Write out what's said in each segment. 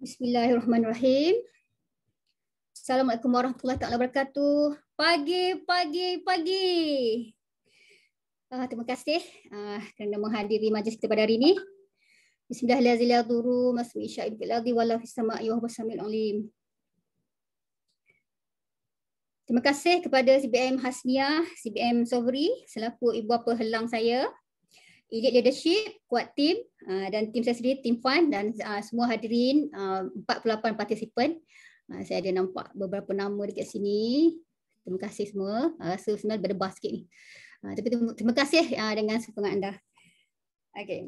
Bismillahirrahmanirrahim. Assalamualaikum warahmatullahi wabarakatuh. Pagi. Terima kasih kerana menghadiri majlis kita pada hari ini. Bismillahirrahmanirrahim. Masmi'isyaid bil ardi wala fis sama'i wa huwas samiul alim. Terima kasih kepada CBM Hasniah, CBM Sobri selaku ibu bapa helang saya, Elite Leadership, Kuat Team dan tim saya sendiri, Tim Fun dan semua hadirin 48 partisipan. Saya ada nampak beberapa nama dekat sini. Terima kasih semua. Rasa sebenarnya berdebar sikit ni. Tapi terima kasih dengan sokongan anda. Okey,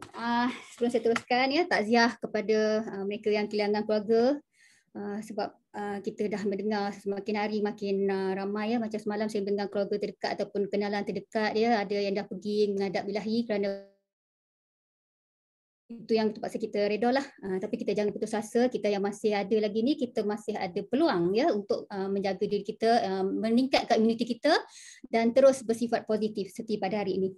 sebelum saya teruskan ya, takziah kepada mereka yang kehilangan keluarga sebab kita dah mendengar semakin hari makin ramai ya. Macam semalam saya mendengar keluarga terdekat ataupun kenalan terdekat dia ada yang dah pergi menghadap ilahi kerana itu yang terpaksa kita reda lah. Tapi kita jangan putus asa, kita yang masih ada lagi ni, kita masih ada peluang ya untuk menjaga diri kita, meningkatkan imuniti kita dan terus bersifat positif seperti pada hari ini.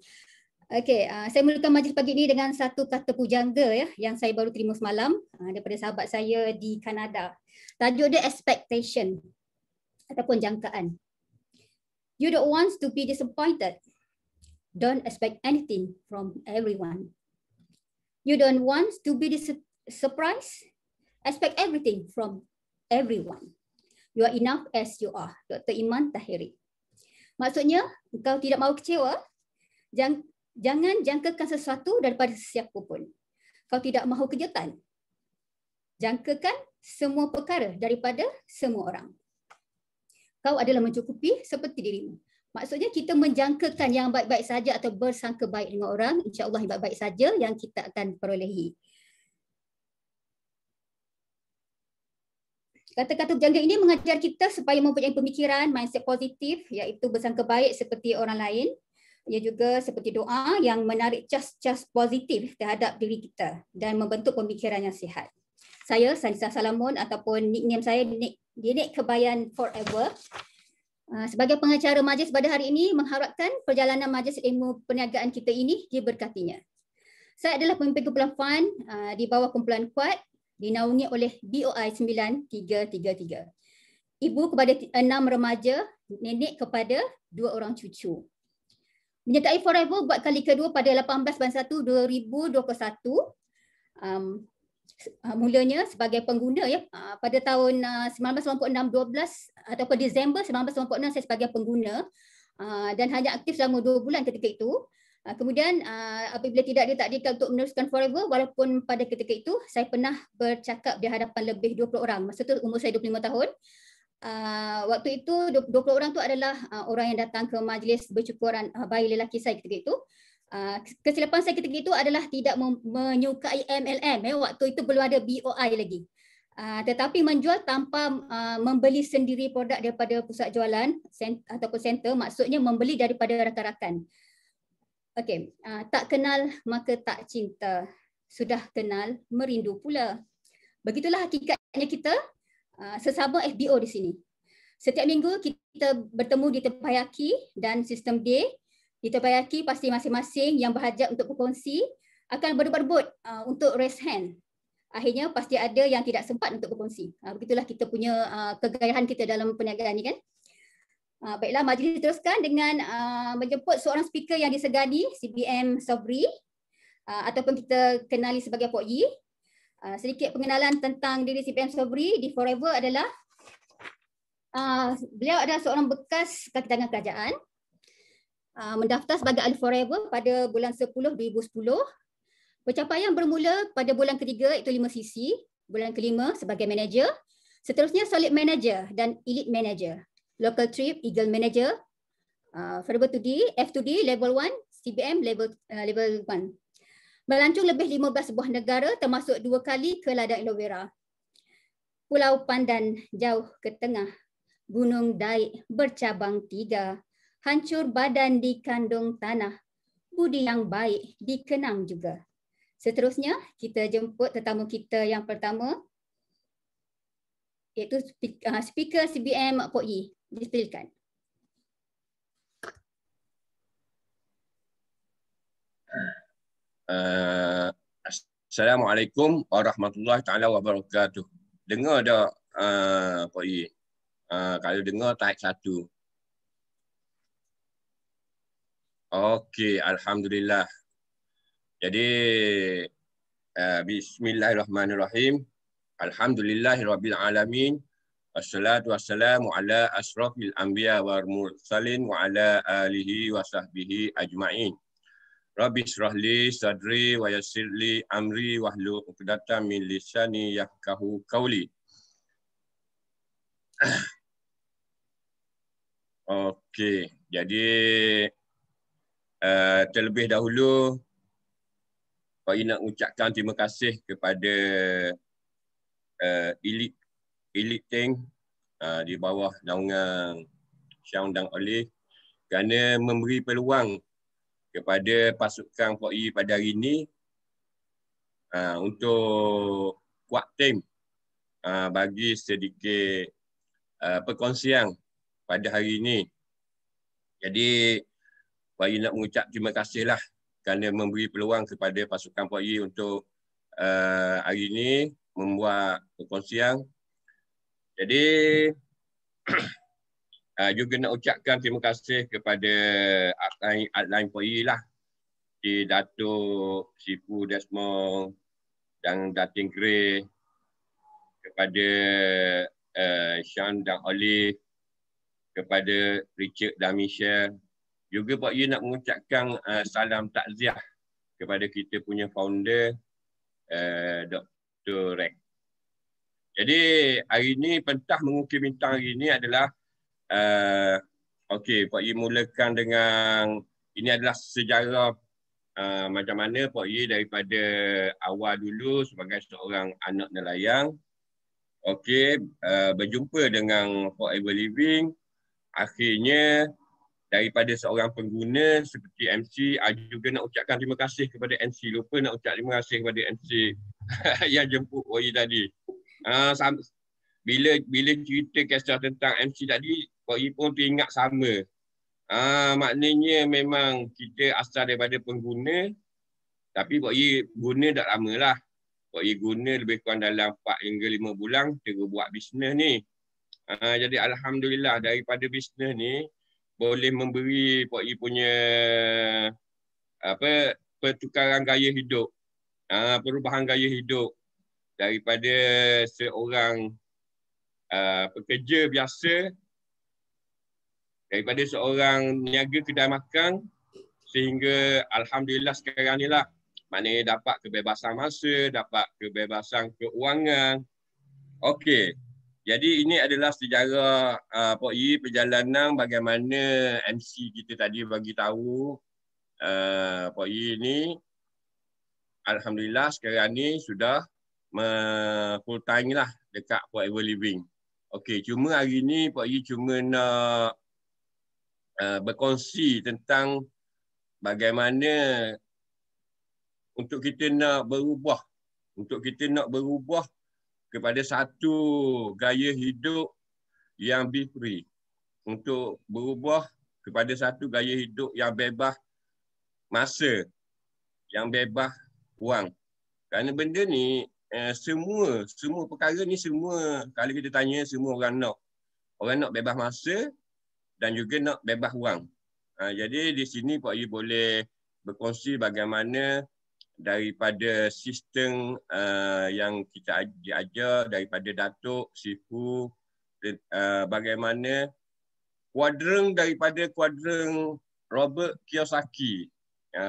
Okey, saya mulakan majlis pagi ini dengan satu kata pujangga ya yang saya baru terima semalam daripada sahabat saya di Kanada. Tajuk dia expectation ataupun jangkaan. You don't want to be disappointed. Don't expect anything from everyone. You don't want to be surprised. Expect everything from everyone. You are enough as you are. Dr. Iman Tahiri. Maksudnya, engkau tidak mahu kecewa, jangan jangkakan sesuatu daripada sesiapa pun. Kau tidak mahu kejutan, jangkakan semua perkara daripada semua orang. Kau adalah mencukupi seperti dirimu. Maksudnya kita menjangkakan yang baik-baik saja atau bersangka baik dengan orang, insya-Allah yang baik-baik saja yang kita akan perolehi. Kata-kata berjangka ini mengajar kita supaya mempunyai pemikiran, mindset positif, iaitu bersangka baik seperti orang lain. Ia juga seperti doa yang menarik cas-cas positif terhadap diri kita dan membentuk pemikiran yang sihat. Saya Sanisa Salamun ataupun nickname saya Nenek Kebayan Forever. Sebagai pengacara majlis pada hari ini mengharapkan perjalanan majlis ilmu perniagaan kita ini diberkatinya. Saya adalah pemimpin kumpulan Fun di bawah kumpulan Kuat dinaungi oleh BOI 9333. Ibu kepada 6 remaja, nenek kepada 2 orang cucu. Menyertai Forever buat kali kedua pada 18/1/2021. Mulanya sebagai pengguna ya pada tahun 1996 ataupun Disember 1996 saya sebagai pengguna dan hanya aktif selama 2 bulan ketika itu. Kemudian apabila tidak ditakdirkan untuk meneruskan Forever, walaupun pada ketika itu saya pernah bercakap di hadapan lebih 20 orang. Masa tu umur saya 25 tahun. Waktu itu 20 orang tu adalah orang yang datang ke majlis bercukuran bayi lelaki saya ketika itu. Kesilapan saya ketika itu adalah tidak menyukai MLM. Waktu itu belum ada BOI lagi. Tetapi menjual tanpa membeli sendiri produk daripada pusat jualan ataupun center, maksudnya membeli daripada rakan-rakan. Okey, tak kenal maka tak cinta. Sudah kenal merindu pula. Begitulah hakikatnya kita sesama FBO di sini. Setiap minggu kita bertemu di Terpayaki dan sistem day. Di Terpayaki pasti masing-masing yang berhajat untuk berkongsi akan berebut-rebut untuk raise hand. Akhirnya pasti ada yang tidak sempat untuk berkongsi. Begitulah kita punya kegairahan kita dalam perniagaan ni kan. Baiklah, majlis diteruskan dengan menjemput seorang speaker yang disegani, CBM Sobri ataupun kita kenali sebagai Pok Yi. Sedikit pengenalan tentang diri CBM Sobri di Forever adalah beliau adalah seorang bekas kaki tangan kerajaan. Mendaftar sebagai ahli Forever pada bulan 10 2010. Pencapaian bermula pada bulan ketiga iaitu 5 sisi, bulan kelima sebagai manager, seterusnya solid manager dan elite manager, local trip, eagle manager, Forever 2D, F2D level 1, CBM level 1. Melancong lebih 15 sebuah negara termasuk 2 kali ke ladang aloe vera. Pulau Pandan jauh ke tengah, Gunung Daik bercabang 3. Hancur badan dikandung tanah, budi yang baik dikenang juga. Seterusnya kita jemput tetamu kita yang pertama iaitu speaker CBM Pok Yi. Dipersilakan. Assalamualaikum warahmatullahi taala wabarakatuh. Dengar tak Pak Yi? Kalau dengar tarik 1. Okey, alhamdulillah. Jadi bismillahirrahmanirrahim. Alhamdulillahirabbil alamin. Wassalatu wassalamu ala asrafil anbiya wal mursalin wa ala alihi wa sahbihi ajma'in. Rabbi shrah li sadri wa yassir li amri wahlul 'uqdatam min lisani yafqahu qawli. Okey, jadi terlebih dahulu Pak Yi nak ucapkan terima kasih kepada Elite Tank di bawah naungan Syam dan Olive kerana memberi peluang kepada pasukan Pak Yi pada hari ini untuk kuat tim bagi sedikit perkongsian pada hari ini. Jadi Pak Yi nak mengucap terima kasihlah kerana memberi peluang kepada pasukan Pak Yi untuk hari ini membuat perkongsian. Jadi juga nak ucapkan terima kasih kepada adline Pak Yi lah, di Datuk Sifu Desmond dan Datin Gray, kepada Sean dan Olive, kepada Richard dan Michelle. Juga Pak Yi nak mengucapkan salam takziah kepada kita punya founder Dr. Rex. Jadi hari ini pentah mengukir bintang hari ini adalah okey, Pak Yi mulakan dengan ini adalah sejarah macam mana Pak Yi daripada awal dulu sebagai seorang anak nelayan. Okey, berjumpa dengan Forever Living. Akhirnya daripada seorang pengguna seperti MC, juga nak ucapkan terima kasih kepada MC. Lupa nak ucap terima kasih kepada MC yang jemput Pak Yi tadi. Bila cerita kisah tentang MC tadi, Pak Yi pun teringat sama. Maknanya memang kita asal daripada pengguna, tapi Pak Yi guna tak lama lah. Pak Yi guna lebih kurang dalam 4 hingga 5 bulan terus buat bisnes ni. Jadi alhamdulillah daripada bisnes ni boleh memberi Pak Yi punya pertukaran gaya hidup, perubahan gaya hidup daripada seorang pekerja biasa, daripada seorang niaga kedai makan, sehingga alhamdulillah sekarang ni lah maknanya dapat kebebasan masa, dapat kebebasan keuangan. Okey, jadi ini adalah sejarah Pak Yi, perjalanan bagaimana MC kita tadi bagi tahu Pak Yi ni alhamdulillah sekarang ni sudah full time lah dekat Forever Living. Okey, cuma hari ni Pak Yi cuma nak berkongsi tentang bagaimana untuk kita nak berubah, kepada satu gaya hidup yang be free, untuk berubah kepada satu gaya hidup yang bebas masa, yang bebas wang. Kerana benda ni semua perkara ni semua kalau kita tanya semua orang nak bebas masa dan juga nak bebas wang. Jadi di sini Pak Yi boleh berkongsi bagaimana daripada sistem yang kita diajar daripada Datuk Sifu, bagaimana daripada kuadran Robert Kiyosaki.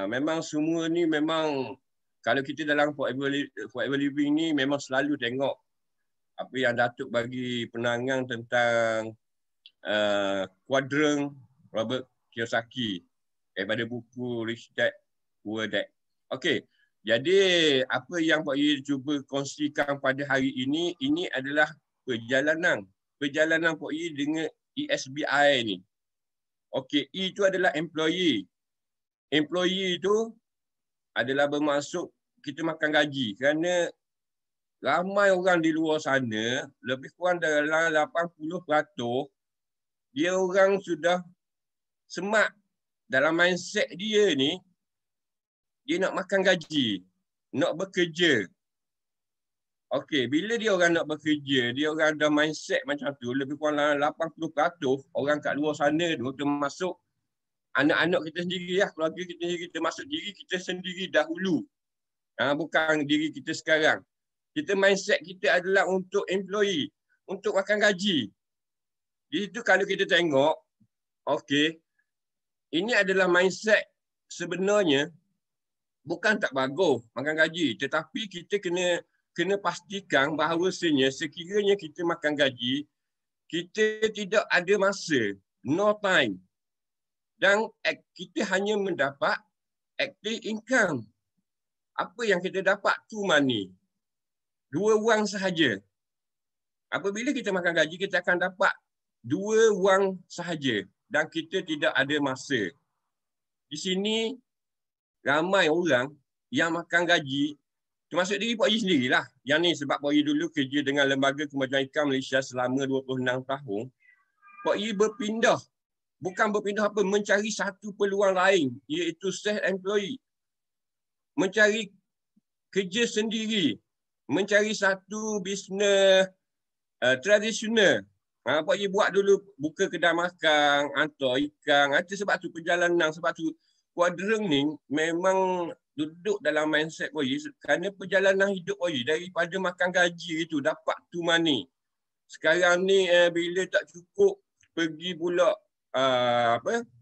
Memang semua ni memang kalau kita dalam Forever Living ni memang selalu tengok apa yang Datuk bagi penangan tentang kuadran Robert Kiyosaki daripada buku Rich Dad Poor Dad. Okey, jadi apa yang Pak Yi cuba kongsikan pada hari ini adalah perjalanan Pak Yi dengan ESBI ni. Okey, E itu adalah employee. Employee itu adalah bermaksud kita makan gaji, kerana ramai orang di luar sana, lebih kurang dalam 80% dia orang sudah smart dalam mindset dia ni, dia nak makan gaji, nak bekerja. Okey, bila dia orang nak bekerja, dia orang ada mindset macam tu, lebih kurang 80% orang kat luar sana tu, termasuk anak-anak kita sendiri lah, keluarga kita sendiri, termasuk diri kita sendiri dahulu. Bukan diri kita sekarang. Kita mindset kita adalah untuk employee, untuk makan gaji. Jadi itu kalau kita tengok, okey, ini adalah mindset sebenarnya bukan tak bagus makan gaji, tetapi kita kena pastikan bahawasanya sekiranya kita makan gaji, kita tidak ada masa, no time. Dan kita hanya mendapat active income. Apa yang kita dapat tu money. 2 wang sahaja. Apabila kita makan gaji, kita akan dapat 2 wang sahaja. Dan kita tidak ada masa. Di sini, ramai orang yang makan gaji, termasuk diri Pak Yi sendirilah. Yang ni sebab Pak Yi dulu kerja dengan Lembaga Kemajuan Ikan Malaysia selama 26 tahun. Pak Yi berpindah. Bukan berpindah apa, mencari satu peluang lain, iaitu self-employed. Mencari kerja sendiri. Mencari satu bisnes tradisional. Pak Yi buat dulu, buka kedai makan, hantar ikan. Sebab tu perjalanan, sebab tu kuadreng ni memang duduk dalam mindset Pak Yi. Kerana perjalanan hidup Pak Yi, daripada makan gaji itu, dapat tu money. Sekarang ni bila tak cukup, pergi pula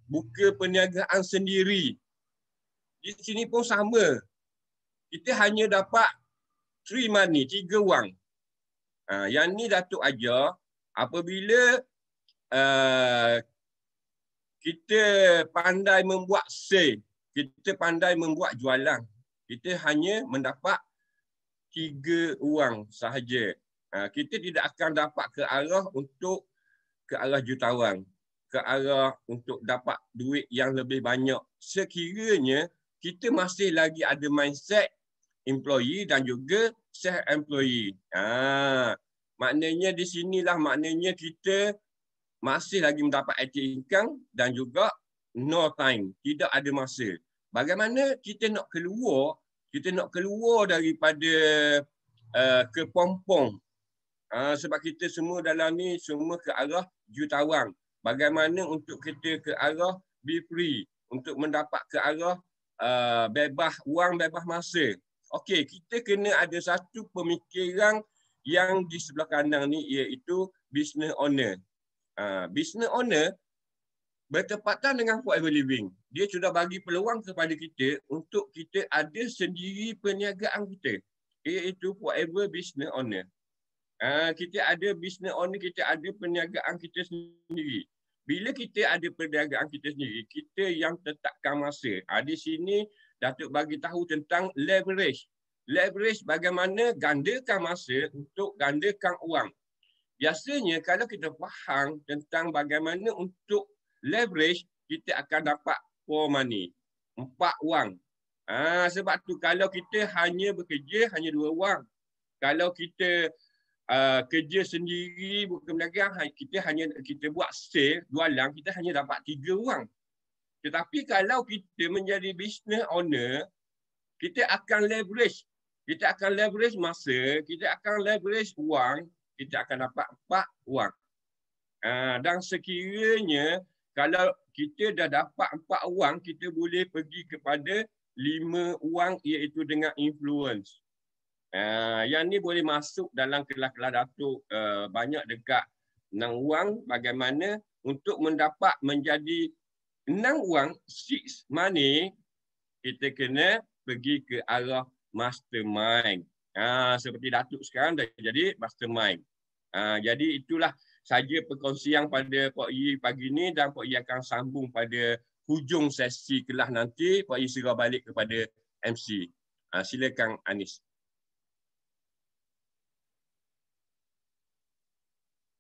buka perniagaan sendiri. Di sini pun sama. Kita hanya dapat 3 money, 3 wang. Yang ni Datuk ajar, apabila kita pandai membuat sale, kita pandai membuat jualan, kita hanya mendapat 3 wang sahaja. Kita tidak akan dapat ke arah jutawan, ke arah untuk dapat duit yang lebih banyak. Sekiranya kita masih lagi ada mindset employee dan juga self-employee. Maknanya di sinilah maknanya kita masih lagi mendapat active income dan juga no time, tidak ada masa. Bagaimana kita nak keluar daripada kepompong. Sebab kita semua dalam ni semua ke arah jutawan. Bagaimana untuk kita ke arah be free, untuk mendapat ke arah bebas wang, bebas masa. Okey, kita kena ada satu pemikiran yang di sebelah kanan ni, iaitu business owner. Business owner bertepatan dengan forever living. Dia sudah bagi peluang kepada kita untuk kita ada sendiri perniagaan kita, iaitu forever business owner. Kita ada business owner, kita ada perniagaan kita sendiri. Bila kita ada perniagaan kita sendiri, kita yang tetapkan masa. Di sini Datuk bagi tahu tentang leverage. Leverage bagaimana gandakan masa untuk gandakan uang. Biasanya kalau kita faham tentang bagaimana untuk leverage, kita akan dapat 4 money, 4 wang. Sebab tu kalau kita hanya bekerja, hanya 2 wang. Kalau kita kerja sendiri, bukan berniaga, kita buat sale, jualan, kita hanya dapat 3 wang. Tetapi kalau kita menjadi business owner, kita akan leverage. Kita akan leverage masa, kita akan leverage wang, kita akan dapat 4 wang. Dan sekiranya kalau kita dah dapat 4 wang, kita boleh pergi kepada 5 wang, iaitu dengan influence. Yang ni boleh masuk dalam kelas-kelas Datuk banyak dekat 6 wang, bagaimana untuk mendapat menjadi 6 wang, 6 money, kita kena pergi ke arah mastermind. Seperti Datuk sekarang dah jadi mastermind. Jadi itulah saja perkongsian pada Pak Yi pagi ni, dan Pak Yi akan sambung pada hujung sesi kelas nanti. Pak Yi serah balik kepada MC. Silakan Anis.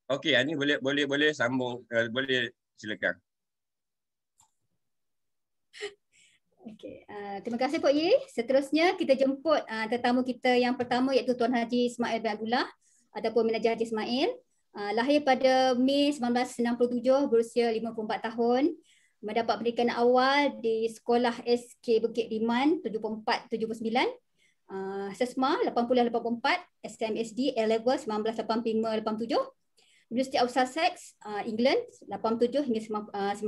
Okey, Anis boleh sambung, boleh silakan. Okay. Terima kasih Pak Yi. Seterusnya kita jemput tetamu kita yang pertama, iaitu Tuan Haji Ismail bin Abdullah ataupun Manager Haji Ismail. Lahir pada Mei 1967, berusia 54 tahun. Mendapat pendidikan awal di Sekolah SK Bukit Liman 74-79. SESMA 80-84, SMSD A-Level 1985-87, University of Sussex, England 87 hingga 90.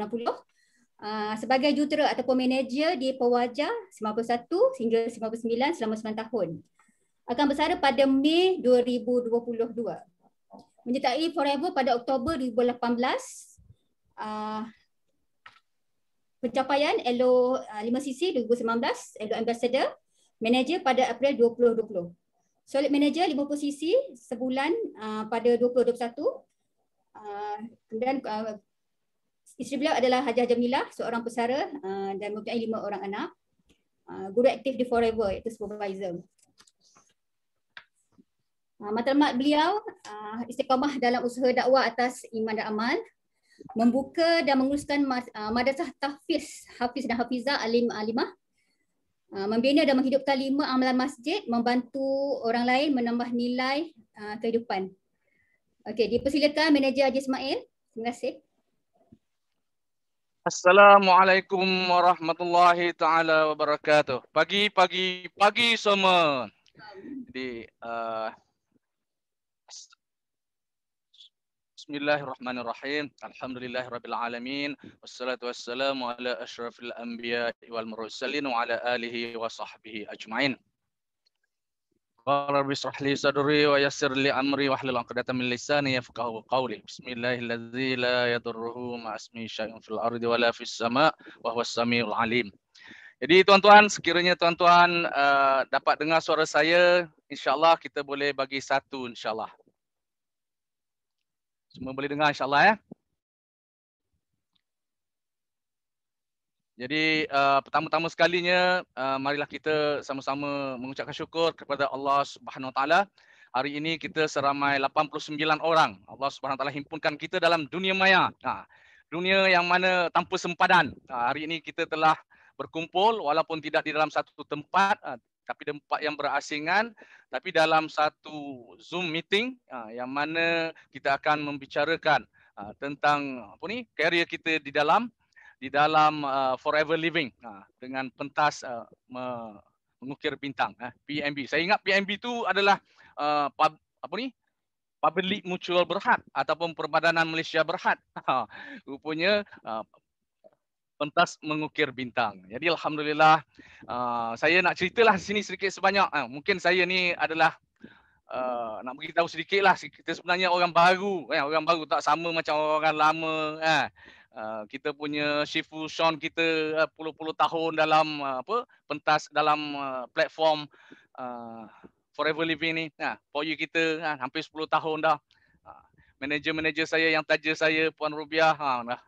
Sebagai jurutera ataupun manager di Pewajar 91 hingga 99 selama 9 tahun. Akan bersara pada Mei 2022. Menyertai Forever pada Oktober 2018. Pencapaian ELO 5cc 2019, ELO Ambassador, manager pada April 2020. Solid Manager 50cc sebulan pada 2021. Kemudian isteri beliau adalah Hajah Jamilah, seorang pesara dan mempunyai 5 orang anak. Guru aktif di Forever, iaitu supervisor. Matlamat beliau istiqamah dalam usaha dakwah atas iman dan amal, membuka dan menguruskan madrasah tahfiz, hafiz dan hafizah, alim-alimah, membina dan menghidupkan 5 amalan masjid, membantu orang lain menambah nilai kehidupan. Okey, dipersilakan Manager Haji Ismail. Terima kasih. Assalamualaikum warahmatullahi taala wabarakatuh. Pagi semua. Jadi Bismillahirrahmanirrahim. Alhamdulillahirabbil alamin. Wassalatu wassalamu ala asyrafil anbiya wal mursalin wa ala alihi wa sahbihi ajmain. Rabbi shrah li sadri wa yassir li amri wahlul 'uqdatam min lisani yafqahu qawli. Bismillahirladzi la yadurruhu ma ismi syai'un fil ardi wa la fis sama' wa huwas samiul alim. Jadi tuan-tuan, sekiranya tuan-tuan dapat dengar suara saya, insya-Allah kita boleh bagi satu insya-Allah. Semua boleh dengar insya-Allah ya. Jadi pertama-tama sekalinya marilah kita sama-sama mengucapkan syukur kepada Allah Subhanahu Wa Taala. Hari ini kita seramai 89 orang. Allah Subhanahu Wa Taala himpunkan kita dalam dunia maya. Dunia yang mana tanpa sempadan. Hari ini kita telah berkumpul walaupun tidak di dalam satu tempat, tapi tempat yang berasingan, tapi dalam satu Zoom meeting yang mana kita akan membicarakan tentang karier kita di dalam Forever Living dengan pentas mengukir bintang, PMB. Saya ingat PMB itu adalah Public Mutual Berhad ataupun Perbadanan Malaysia Berhad. Rupanya pentas mengukir bintang. Jadi alhamdulillah saya nak ceritalah sini sedikit sebanyak. Mungkin saya ni adalah nak beritahu sedikitlah, kita sebenarnya orang baru, orang baru tak sama macam orang lama. Kita punya Shifu Sean kita puluh-puluh tahun dalam pentas dalam platform Forever Living ni. Poyu kita hampir 10 tahun dah. Manager saya yang taja saya Puan Rubiah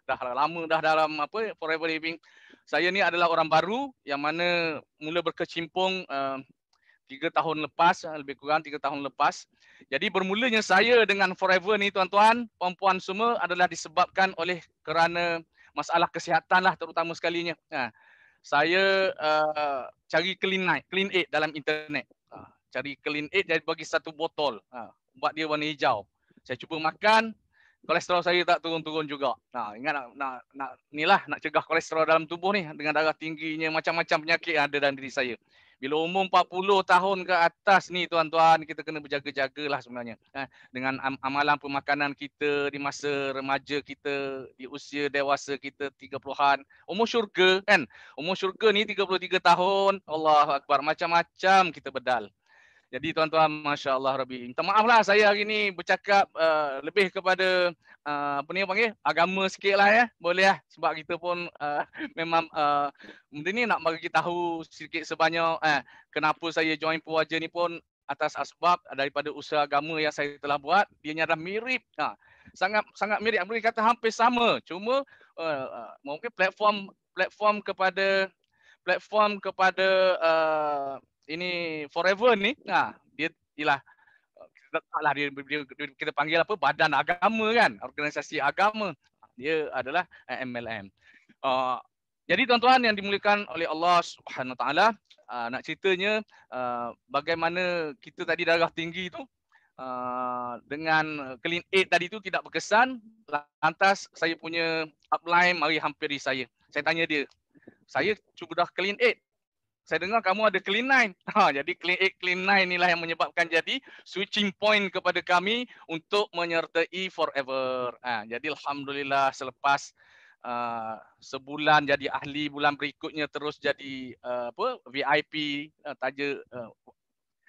dah lama dah dalam Forever Living. Saya ni adalah orang baru yang mana mula berkecimpung 3 tahun lepas, lebih kurang 3 tahun lepas. Jadi bermulanya saya dengan Forever ni tuan-tuan, puan-puan semua adalah disebabkan oleh kerana masalah kesihatan lah terutama sekalinya. Saya cari Clean Aid dalam internet. Cari Clean Aid, jadi bagi satu botol. Buat dia warna hijau. Saya cuba makan, kolesterol saya tak turun-turun juga. Ingat nak cegah kolesterol dalam tubuh ni dengan darah tingginya, macam-macam penyakit yang ada dalam diri saya. Bila umur 40 tahun ke atas ni tuan-tuan, kita kena berjaga-jagalah sebenarnya. Dengan amalan pemakanan kita di masa remaja kita, di usia dewasa kita 30-an. Umur syurga kan? Umur syurga ni 33 tahun. Allahu Akbar, macam-macam kita bedal. Jadi tuan-tuan, Masya Allah Rabbi. Minta maaf lah saya hari ni bercakap lebih kepada agama sikit lah ya. Boleh lah. Sebab kita pun memang benda ni nak bagi tahu sedikit sebanyak kenapa saya join Pewajar ni pun atas asbab daripada usaha agama yang saya telah buat. Dia adalah mirip. Sangat mirip. Boleh kata hampir sama. Cuma mungkin platform kepada ini Forever ni, dia ialah kita panggil badan agama kan, organisasi agama. Dia adalah MLM. Jadi tuan-tuan yang dimuliakan oleh Allah Subhanahu Wa Taala, nak ceritanya bagaimana kita tadi darah tinggi tu dengan Clean Aid tadi tu tidak berkesan, lantas saya punya upline mari hampiri saya. Saya tanya dia, saya cuba dah Clean Aid, saya dengar kamu ada Clean 9. Jadi Clean 8, Clean 9 inilah yang menyebabkan jadi switching point kepada kami untuk menyertai Forever. Jadi alhamdulillah selepas sebulan jadi ahli, bulan berikutnya terus jadi VIP,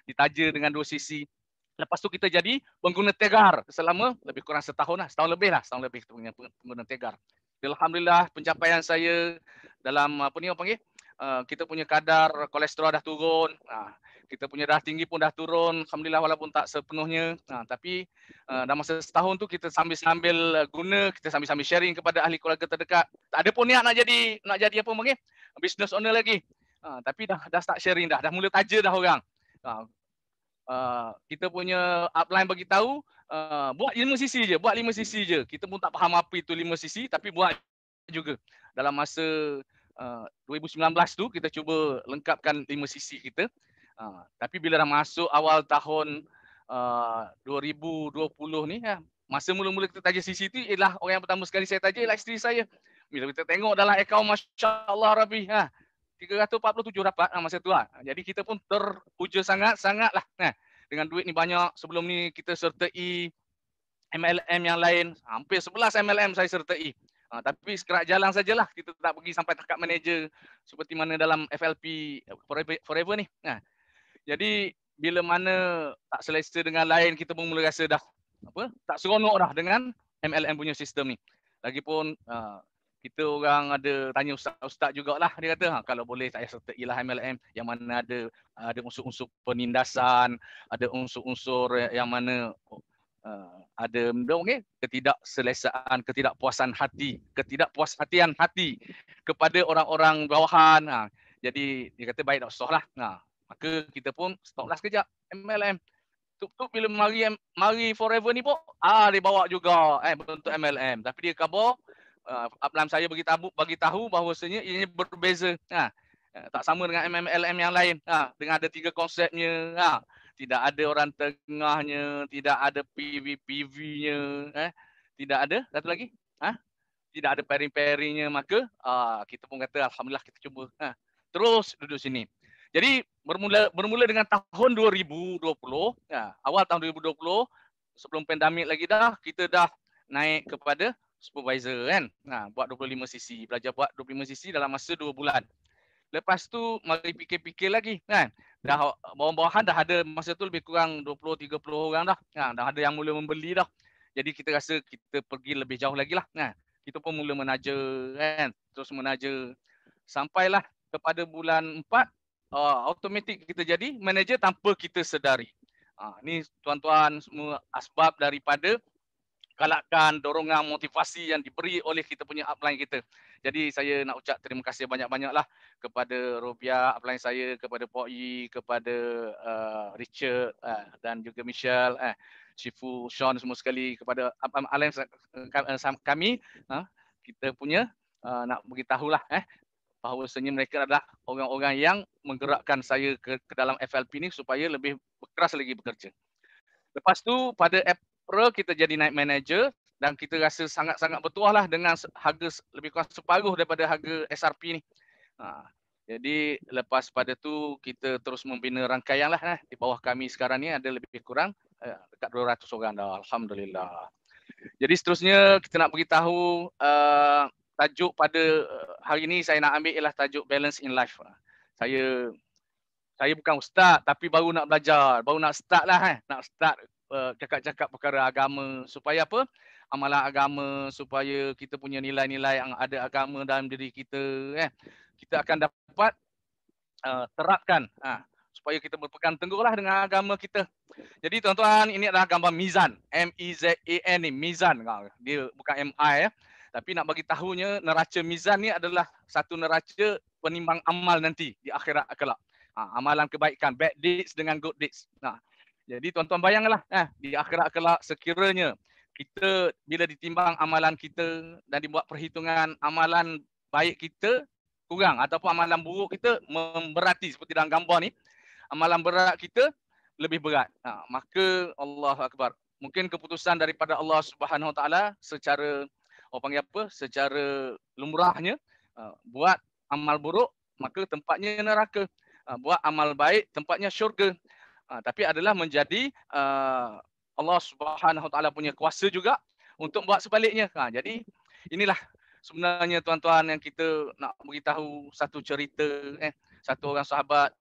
ditaja dengan 2 sisi. Lepas tu kita jadi pengguna Tegar selama lebih kurang setahun lah, setahun lebih kita punya pengguna Tegar. Alhamdulillah pencapaian saya dalam apa ni orang panggil, kita punya kadar kolesterol dah turun, kita punya darah tinggi pun dah turun, alhamdulillah walaupun tak sepenuhnya. Tapi dalam masa setahun tu kita sambil guna, kita sambil sharing kepada ahli keluarga terdekat. Tak ada pun niat nak jadi apa panggil, business owner lagi. Tapi dah start sharing dah mula taja dah orang. Kita punya upline bagi tahu buat 5 sisi je. Kita pun tak faham apa itu 5 sisi, tapi buat juga. Dalam masa 2019 tu kita cuba lengkapkan 5 sisi kita. Tapi bila dah masuk awal tahun 2020 ni, masa mula-mula kita taja sisi tu ialah orang yang pertama sekali saya taja ialah isteri saya. Bila kita tengok dalam akaun, masya-Allah Rabbi, 347 dapat masa tu lah. Jadi kita pun terpuja sangat-sangat lah. Dengan duit ni banyak. Sebelum ni kita sertai MLM yang lain. Hampir 11 MLM saya sertai. Tapi sekerat jalan sajalah. Kita tak pergi sampai tahap manager seperti mana dalam FLP Forever ni. Jadi bila mana tak selesa dengan lain, kita pun mula rasa dah tak seronok dah dengan MLM punya sistem ni. Lagipun kita orang ada tanya ustaz-ustaz jugalah, dia kata kalau boleh saya sertailah MLM yang mana ada unsur-unsur penindasan, ada unsur-unsur yang mana ada ketidakselesaan, ketidakpuashatian hati kepada orang-orang bawahan. Jadi dia kata baik tak usah lah. Maka kita pun stoplah sekejap MLM. Tuk bila mari Forever ni pun dia bawa juga bentuk MLM, tapi dia khabar upline saya bagi tahu bahawasanya ianya berbeza. Tak sama dengan MLM yang lain. Dengan ada 3 konsepnya. Tidak ada orang tengahnya, tidak ada PV-PV-nya, tidak ada satu lagi. Tidak ada pairing-pairingnya. Maka kita pun kata alhamdulillah kita cuba. Terus duduk sini. Jadi bermula dengan tahun 2020, awal tahun 2020, sebelum pandemik lagi kita dah naik kepada supervisor kan. Buat 25 sisi, belajar buat 25 sisi dalam masa 2 bulan. Lepas tu mari fikir-fikir lagi kan. Dah bawahan dah ada masa tu lebih kurang 20-30 orang dah. Dah ada yang mula membeli dah. Jadi kita rasa kita pergi lebih jauh lagi lah. Kita pun mula menaja kan. Terus menaja sampailah kepada bulan 4, automatik kita jadi manager tanpa kita sedari. Ni tuan-tuan semua asbab daripada galakan, dorongan, motivasi yang diberi oleh kita punya upline kita. Jadi saya nak ucap terima kasih banyak-banyaklah kepada Robia, upline saya, kepada Pok Yi, kepada Richard dan juga Michelle, Shifu, Sean semua sekali, kepada upline kami. Kita punya nak beritahulah bahawasanya mereka adalah orang-orang yang menggerakkan saya ke dalam FLP ni supaya lebih keras lagi bekerja. Lepas tu pada April kita jadi night manager dan kita rasa sangat-sangat bertuah lah dengan harga lebih kurang separuh daripada harga SRP ni. Jadi lepas pada tu kita terus membina rangkaian lah. Di bawah kami sekarang ni ada lebih kurang dekat 200 orang dah. Alhamdulillah. Jadi seterusnya kita nak beritahu tajuk pada hari ni saya nak ambil ialah tajuk balance in life. Saya bukan ustaz tapi baru nak belajar, baru nak start lah nak start cakap-cakap perkara agama supaya apa? Amalan agama, supaya kita punya nilai-nilai yang ada agama dalam diri kita kita akan dapat terapkan supaya kita berpegang teguhlah dengan agama kita. Jadi tuan-tuan, ini adalah gambar mizan, M-I-Z-A-N ni, mizan. Dia bukan M-I tapi nak bagi tahunya neraca mizan ni adalah satu neraca penimbang amal nanti di akhirat kelak. Amalan kebaikan, bad deeds dengan good deeds. Jadi tuan-tuan bayangkanlah di akhirat kelak sekiranya kita bila ditimbang amalan kita dan dibuat perhitungan amalan baik kita kurang ataupun amalan buruk kita memberati seperti dalam gambar ni, amalan berat kita lebih berat. Maka Allahu Akbar. Mungkin keputusan daripada Allah Subhanahu Wa Taala secara secara lumrahnya buat amal buruk maka tempatnya neraka. buat amal baik tempatnya syurga. Tapi adalah menjadi Allah Subhanahu Wa Taala punya kuasa juga untuk buat sebaliknya. Jadi inilah sebenarnya tuan-tuan yang kita nak beritahu satu cerita, satu orang sahabat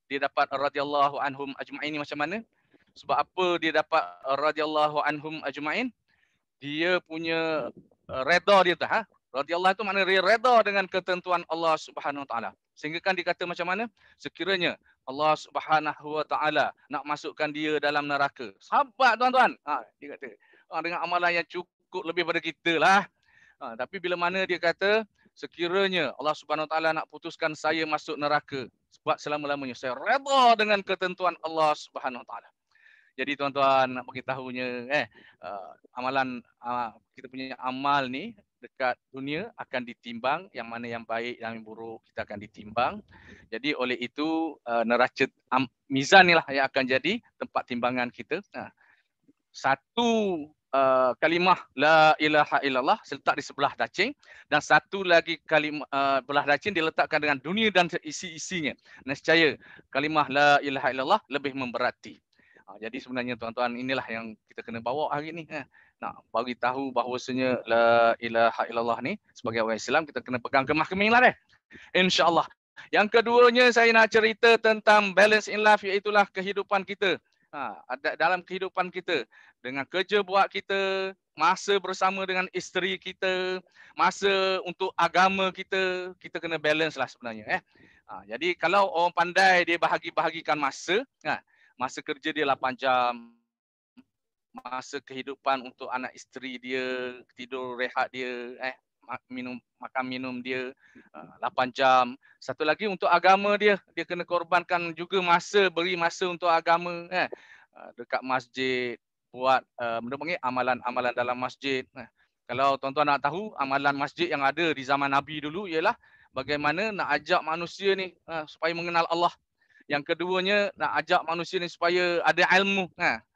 dia dapat radhiyallahu anhum ajma'in ni macam mana? Sebab apa dia dapat radhiyallahu anhum ajma'in? Dia punya redha dia tu, radhiyallahu tu makna dia redha dengan ketentuan Allah Subhanahu Wa Taala. Sehingga kan dikata macam mana? Sekiranya Allah Subhanahu Wa Taala nak masukkan dia dalam neraka. Sahabat tuan-tuan. Dia kata dengan amalan yang cukup lebih pada kita lah. Tapi bila mana dia kata sekiranya Allah Subhanahu Wa Taala nak putuskan saya masuk neraka sebab selama-lamanya saya redha dengan ketentuan Allah Subhanahu Wa Taala. Jadi tuan-tuan nak beritahunya amalan kita punya amal ni dekat dunia akan ditimbang, yang mana yang baik yang buruk kita akan ditimbang. Jadi oleh itu neraca mizan ni lah yang akan jadi tempat timbangan kita. Satu kalimah la ilaha illallah letak di sebelah dacing, dan satu lagi kalimah belah dacing diletakkan dengan dunia dan isi-isinya. Nescaya kalimah la ilaha illallah lebih memberati. Jadi sebenarnya tuan-tuan inilah yang kita kena bawa hari ni. Nak bagi tahu bahawasanya la ilaha illallah ni sebagai orang Islam kita kena pegang kemah-kemih lah deh. InsyaAllah. Yang keduanya saya nak cerita tentang balance in life, iaitulah kehidupan kita. Dalam kehidupan kita, dengan kerja buat kita, masa bersama dengan isteri kita, masa untuk agama kita, kita kena balance lah sebenarnya. Jadi kalau orang pandai dia bahagi-bahagikan masa, masa kerja dia 8 jam, masa kehidupan untuk anak isteri dia, tidur rehat dia, makan minum dia 8 jam. Satu lagi untuk agama dia kena korbankan juga masa, beri masa untuk agama, dekat masjid, buat amalan-amalan dalam masjid. Kalau tuan-tuan nak tahu amalan masjid yang ada di zaman Nabi dulu ialah bagaimana nak ajak manusia ni supaya mengenal Allah. Yang keduanya nak ajak manusia ni supaya ada ilmu,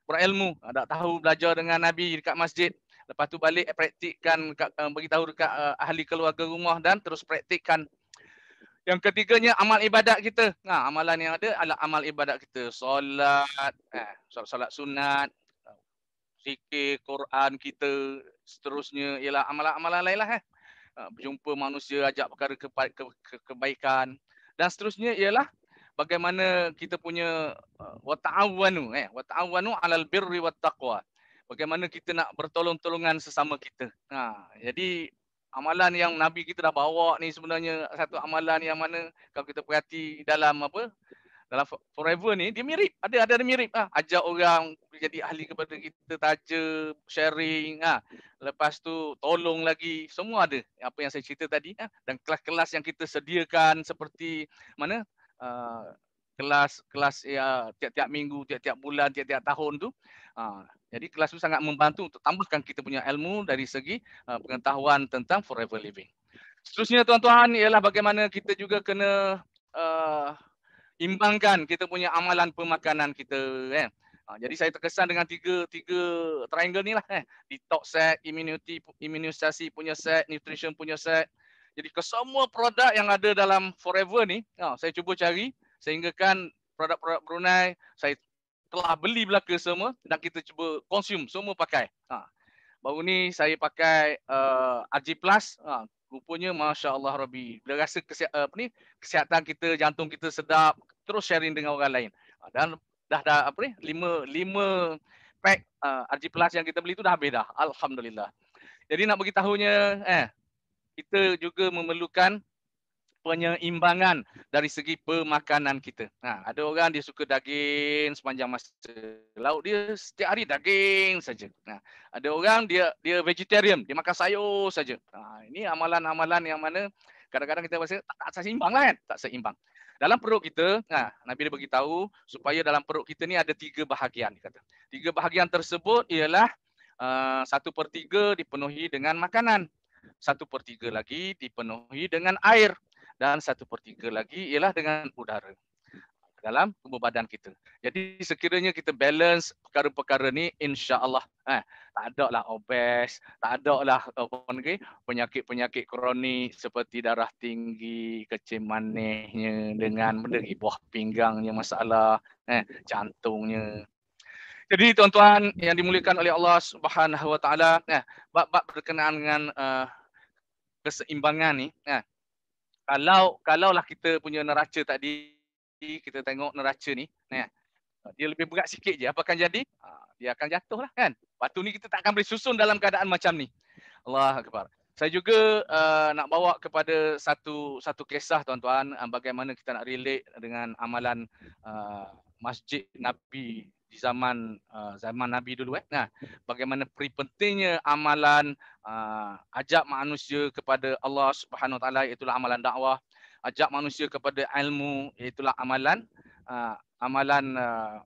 berilmu, nak tahu belajar dengan Nabi dekat masjid. Lepas tu balik praktikkan, beritahu dekat ahli keluarga rumah dan terus praktikkan. Yang ketiganya amal ibadat kita. Amalan yang ada adalah amal ibadat kita. Solat, solat sunat, zikir, Quran kita, seterusnya ialah amalan-amalan lain lah. Berjumpa manusia, ajak perkara kebaikan. Dan seterusnya ialah bagaimana kita punya wa ta'awanu 'alal birri wat taqwa. Bagaimana kita nak bertolong-tolongan sesama kita. Jadi amalan yang Nabi kita dah bawa ni sebenarnya satu amalan yang mana kalau kita perhati dalam dalam forever ni dia mirip, ada mirip. Ajak orang jadi ahli kepada kita, taja, sharing, lepas tu tolong lagi, semua ada apa yang saya cerita tadi. Dan kelas-kelas yang kita sediakan seperti mana kelas ya tiap-tiap minggu, tiap-tiap bulan, tiap-tiap tahun tu. Jadi kelas tu sangat membantu untuk tambahkan kita punya ilmu dari segi pengetahuan tentang forever living. Seterusnya tuan-tuan ialah bagaimana kita juga kena imbangkan kita punya amalan pemakanan kita. Jadi saya terkesan dengan tiga triangle ni lah. Detox set, imunisasi punya set, nutrition punya set. Jadi kesemua produk yang ada dalam forever ni, saya cuba cari sehingga kan produk-produk Brunei saya telah beli belaka semua dan kita cuba konsum, semua pakai. Baru ni saya pakai RG Plus. Rupanya Masya Allah Rabbi. Bila rasa kesihatan kita, jantung kita sedap, terus sharing dengan orang lain. Dan dah 5 pack RG Plus yang kita beli tu dah habis dah. Alhamdulillah. Jadi nak beritahunya, kita juga memerlukan penyeimbangan dari segi pemakanan kita. Ada orang dia suka daging sepanjang masa. Lauk dia setiap hari daging saja. Ada orang dia vegetarian, dia makan sayur saja. Ini amalan-amalan yang mana kadang-kadang kita rasa tak seimbang lah kan? Tak seimbang. Dalam perut kita, Nabi dia beritahu supaya dalam perut kita ni ada 3 bahagian. Dia kata. 3 bahagian tersebut ialah 1/3 dipenuhi dengan makanan. 1/3 lagi dipenuhi dengan air. Dan 1/3 lagi ialah dengan udara dalam tubuh badan kita. Jadi sekiranya kita balance perkara-perkara ni, insya-Allah Tak ada lah obes, tak ada lah penyakit-penyakit kronik seperti darah tinggi, kencing manisnya dengan menderi buah pinggangnya masalah, jantungnya. Jadi tuan-tuan yang dimuliakan oleh Allah Subhanahu Wa Taala, bab-bab berkenaan dengan keseimbangan ni, kalaulah kita punya neraca tadi, kita tengok neraca ni, dia lebih berat sikit je, apa akan jadi? Dia akan jatuh lah kan. Lepas tu ni kita tak akan boleh susun dalam keadaan macam ni. Allah Akbar. Saya juga nak bawa kepada satu kisah tuan-tuan, bagaimana kita nak relate dengan amalan Masjid Nabi di zaman Nabi dulu. Bagaimana pentingnya amalan ajak manusia kepada Allah Subhanahu Wa Taala, itulah amalan dakwah. Ajak manusia kepada ilmu, itulah amalan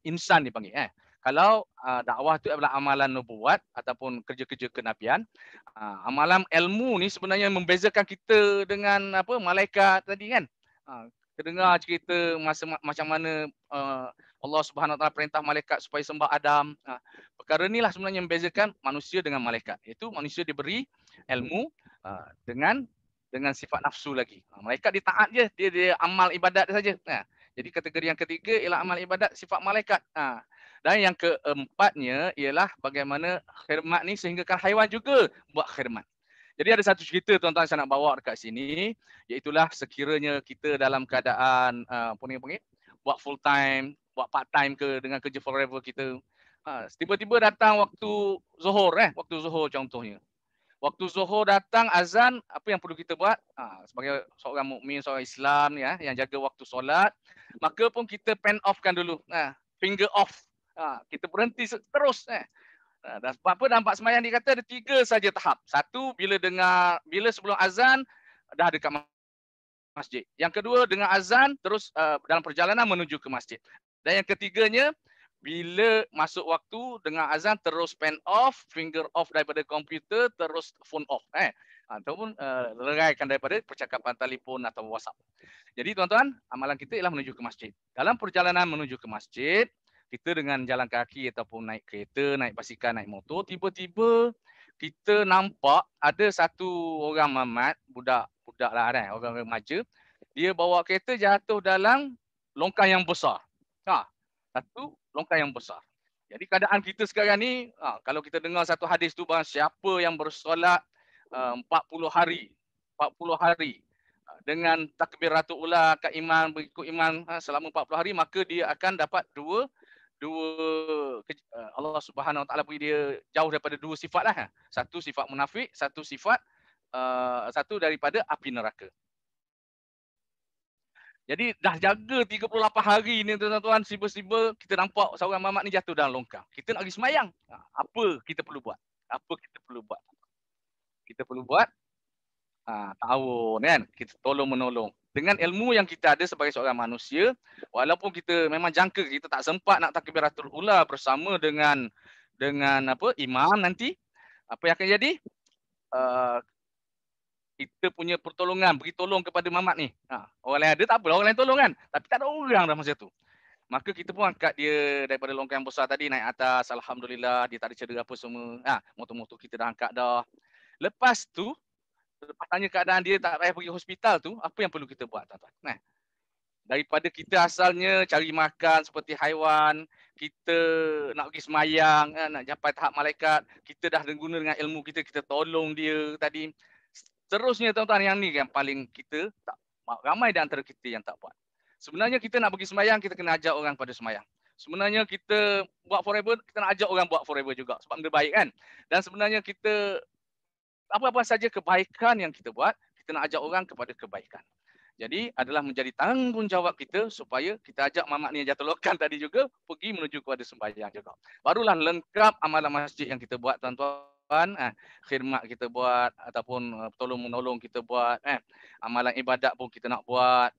insan dipanggil. Kalau dakwah itu adalah amalan nubuat ataupun kerja-kerja kenabian, amalan ilmu ni sebenarnya membezakan kita dengan malaikat tadi kan. Kita dengar cerita macam mana Allah Subhanahu Wa Taala perintah malaikat supaya sembah Adam. Perkara inilah sebenarnya membezakan manusia dengan malaikat. Itu manusia diberi ilmu dengan sifat nafsu lagi. Malaikat dia taat je, dia amal ibadat saja. Jadi kategori yang ketiga ialah amal ibadat sifat malaikat. Dan yang keempatnya ialah bagaimana khidmat ni sehinggakan haiwan juga buat khidmat. Jadi ada satu cerita tuan-tuan saya nak bawa dekat sini, iaitulah sekiranya kita dalam keadaan buat full time, buat part time ke dengan kerja forever kita. Tiba-tiba datang waktu zuhur waktu zuhur contohnya. Waktu zuhur datang azan, apa yang perlu kita buat? Sebagai seorang mukmin, seorang Islam yang jaga waktu solat, maka pun kita pen off-kan dulu. Finger off. Kita berhenti terus. Dan sebab apa dalam sembahyang dia kata ada 3 saja tahap. Satu, bila sebelum azan dah dekat masjid. Yang kedua, dengar azan terus dalam perjalanan menuju ke masjid. Dan yang ketiganya, bila masuk waktu dengar azan terus pen off, finger off daripada komputer, terus phone off. Ataupun leraikan daripada percakapan telefon atau WhatsApp. Jadi tuan-tuan, amalan kita ialah menuju ke masjid. Dalam perjalanan menuju ke masjid, kita dengan jalan kaki ataupun naik kereta, naik basikal, naik motor, tiba-tiba kita nampak ada satu orang mamat, budak lah orang remaja, dia bawa kereta jatuh dalam longkang yang besar. Satu longkang yang besar. Jadi keadaan kita sekarang ni, kalau kita dengar satu hadis tu, siapa yang bersolat 40 hari dengan takbiratul ula kat imam, berikut imam selama 40 hari, maka dia akan dapat dua Allah Subhanahu Wa Taala beri dia jauh daripada 2 sifat lah. Satu sifat munafik, satu daripada api neraka. Jadi dah jaga 38 hari ni tuan-tuan, tiba-tiba kita nampak seorang mamat ni jatuh dalam longkang. Kita nak pergi semayang. Apa kita perlu buat? Kita perlu buat ta'awun kan. Kita tolong menolong. Dengan ilmu yang kita ada sebagai seorang manusia, walaupun kita memang jangka kita tak sempat nak takbiratul ula bersama dengan imam nanti, apa yang akan jadi? Kita punya pertolongan, beri tolong kepada mamat ni. Orang lain ada tak apa, orang lain tolong kan. Tapi tak ada orang dah masa tu. Maka kita pun angkat dia daripada longkang yang besar tadi, naik atas, alhamdulillah dia tak ada cedera apa semua. Motor-motor kita dah angkat dah. Lepas tu, lepas tanya keadaan dia tak payah pergi hospital tu, apa yang perlu kita buat tuan-tuan? Daripada kita asalnya cari makan seperti haiwan, kita nak pergi semayang, nak capai tahap malaikat, kita dah guna dengan ilmu kita, kita tolong dia tadi. Terusnya tuan-tuan, yang ni yang paling kita tak, ramai di antara kita yang tak buat. Sebenarnya kita nak pergi semayang, kita kena ajak orang pada semayang. Sebenarnya kita buat forever, kita nak ajak orang buat forever juga sebab dia baik kan. Dan sebenarnya kita apa-apa saja kebaikan yang kita buat, kita nak ajak orang kepada kebaikan. Jadi adalah menjadi tanggungjawab kita supaya kita ajak mamat ni yang jatuh longkang tadi juga pergi menuju kepada sembahyang juga. Barulah lengkap amalan masjid yang kita buat tuan-tuan. Khidmat kita buat ataupun tolong menolong kita buat. Amalan ibadat pun kita nak buat.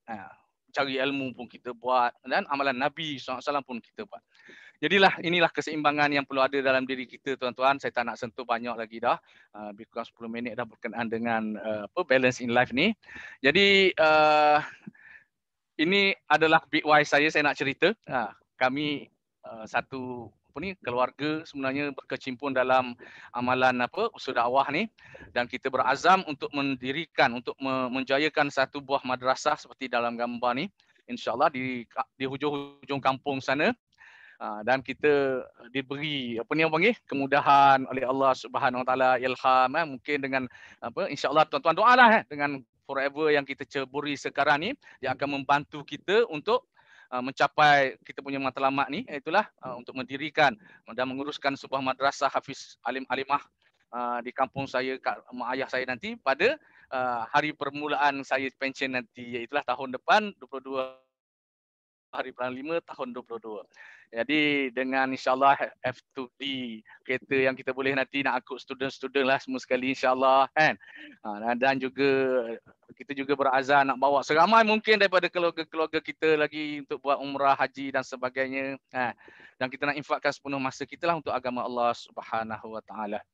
Cari ilmu pun kita buat. Dan amalan Nabi SAW pun kita buat. Jadilah inilah keseimbangan yang perlu ada dalam diri kita tuan-tuan. Saya tak nak sentuh banyak lagi dah. Lebih kurang 10 minit dah berkenaan dengan balance in life ni. Jadi ini adalah big why saya nak cerita. Kami satu keluarga sebenarnya berkecimpung dalam amalan usaha dakwah ni, dan kita berazam untuk mendirikan, untuk menjayakan satu buah madrasah seperti dalam gambar ni, insya-Allah di hujung-hujung kampung sana. Dan kita diberi kemudahan oleh Allah Subhanahu Wa Taala, ilham, mungkin dengan insya-Allah tuan-tuan doalah dengan forever yang kita ceburi sekarang ni, dia akan membantu kita untuk mencapai kita punya matlamat ni, itulah untuk mendirikan dan menguruskan sebuah madrasah hafiz alim alimah di kampung saya, mak ayah saya nanti pada hari permulaan saya pension nanti, iaitu tahun depan 22 hari bulan 5 tahun 22. Jadi dengan insya-Allah F2D kereta yang kita boleh nanti nak akut student-student lah semua sekali insya-Allah kan. Dan juga kita juga berazam nak bawa seramai mungkin daripada keluarga-keluarga kita lagi untuk buat umrah, haji dan sebagainya. Dan kita nak infakkan sepenuh masa kita lah untuk agama Allah Subhanahu Wa Taala.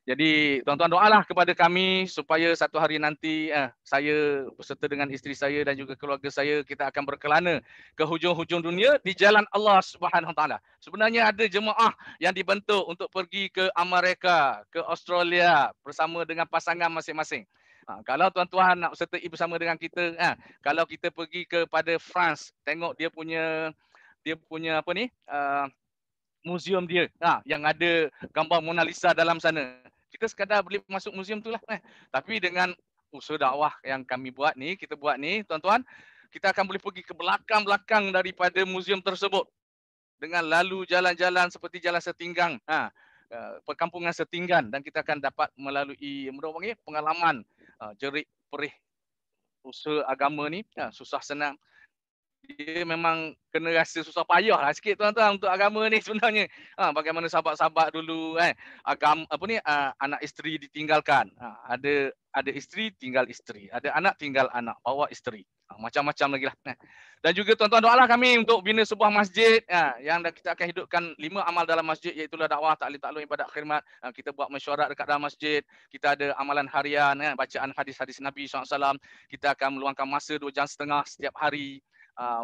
Jadi tuan-tuan doalah kepada kami supaya satu hari nanti saya beserta dengan isteri saya dan juga keluarga saya, kita akan berkelana ke hujung-hujung dunia di jalan Allah Subhanahu Wa Taala. Sebenarnya ada jemaah yang dibentuk untuk pergi ke Amerika, ke Australia bersama dengan pasangan masing-masing. Kalau tuan-tuan nak sertai bersama dengan kita, kalau kita pergi kepada France, tengok dia punya museum dia yang ada gambar Mona Lisa dalam sana. Kita sekadar boleh masuk museum tu lah. Tapi dengan usaha dakwah yang kami buat ni, kita buat ni, tuan-tuan, kita akan boleh pergi ke belakang-belakang daripada museum tersebut dengan lalu jalan-jalan seperti jalan setinggang, perkampungan setinggan, dan kita akan dapat melalui pengalaman jerit perih usaha agama ni, susah senang. Dia memang kena rasa susah payah lah sikit tuan-tuan untuk agama ni sebenarnya. Bagaimana sahabat-sahabat dulu anak isteri ditinggalkan. Ada isteri tinggal isteri, ada anak tinggal anak, bawa isteri. Macam-macam lagi lah. Dan juga tuan-tuan doalah kami untuk bina sebuah masjid yang kita akan hidupkan 5 amal dalam masjid, iaitu dakwah, ta'lim, ibadat, khidmat. Kita buat mesyuarat dekat dalam masjid. Kita ada amalan harian, bacaan hadis-hadis Nabi SAW. Kita akan meluangkan masa 2.5 jam setiap hari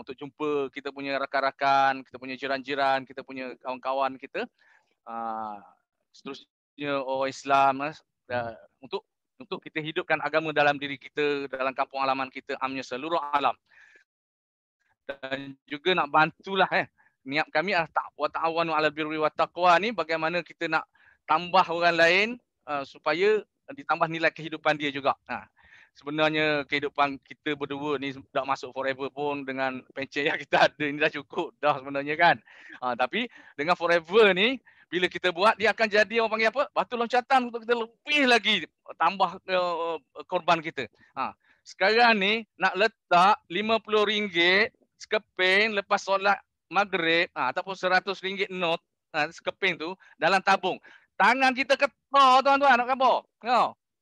untuk jumpa kita punya rakan-rakan, kita punya jiran-jiran, kita punya kawan-kawan kita, seterusnya orang Islam, untuk kita hidupkan agama dalam diri kita, dalam kampung halaman kita, amnya seluruh alam. Dan juga nak bantulah niat kami wa ta'awanu 'alal birri wat taqwa ni, bagaimana kita nak tambah orang lain supaya ditambah nilai kehidupan dia juga. Sebenarnya kehidupan kita berdua ni dah masuk forever pun dengan pencen yang kita ada ni dah cukup dah sebenarnya kan. Tapi dengan forever ni, bila kita buat, dia akan jadi orang panggil batu loncatan untuk kita lebih lagi tambah korban kita. Sekarang ni nak letak RM50 sekeping lepas solat maghrib ataupun RM100 note sekeping tu dalam tabung. Tangan kita ketar tuan-tuan nak kabur.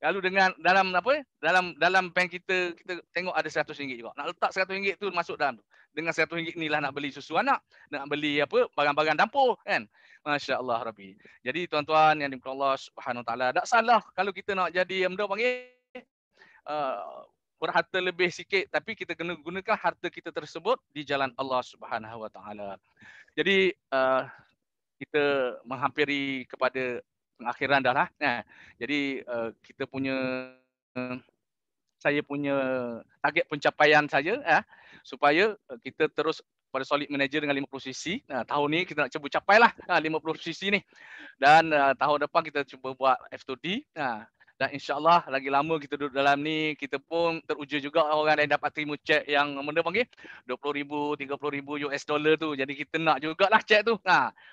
Lalu dengan dalam bank kita tengok ada RM100 juga. Nak letak RM100 tu masuk dalam tu. Dengan RM100 ni lah nak beli susu anak, nak beli barang-barang dapur kan. Masya-Allah Rabbi. Jadi tuan-tuan yang dimuliakan Allah Subhanahu Wa Taala, tak salah kalau kita nak jadi berharta lebih sikit, tapi kita kena gunakan harta kita tersebut di jalan Allah Subhanahu Wa Taala. Jadi kita menghampiri kepada pengakhiran dah lah. Jadi saya punya target pencapaian saya supaya kita terus pada solid manager dengan 50 posisi. Tahun ni kita nak cuba capailah 50 posisi ni. Dan tahun depan kita cuba buat F2D. Dan insya-Allah lagi lama kita duduk dalam ni, kita pun teruja juga orang yang dapat terima cek yang $20,000, $30,000 tu. Jadi kita nak jugalah cek tu.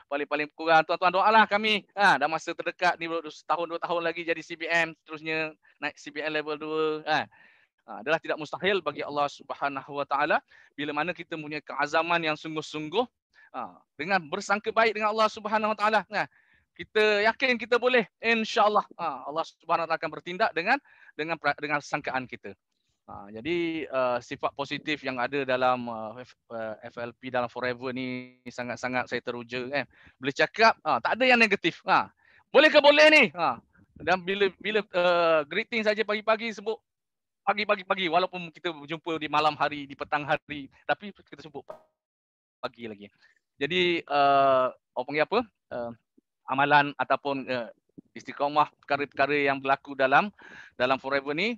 Paling-paling kurang tuan-tuan doalah kami. Dah masa terdekat ni setahun 2 tahun lagi jadi CBM, seterusnya naik CBM level 2. Adalah tidak mustahil bagi Allah Subhanahu Wa Taala bila mana kita punya keazaman yang sungguh-sungguh dengan bersangka baik dengan Allah Subhanahu Wa Taala. Kita yakin kita boleh, insya-Allah. Allah Subhanahu Wa Taala akan bertindak dengan sangkaan kita. Jadi sifat positif yang ada dalam FLP dalam Forever ni sangat-sangat saya teruja. Boleh cakap tak ada yang negatif. Boleh ke boleh ni? Dan bila greeting saja pagi-pagi sebut pagi walaupun kita berjumpa di malam hari, di petang hari, tapi kita sebut pagi lagi. Jadi orang panggil apa? Amalan ataupun istiqamah perkara-perkara yang berlaku dalam Forever ni,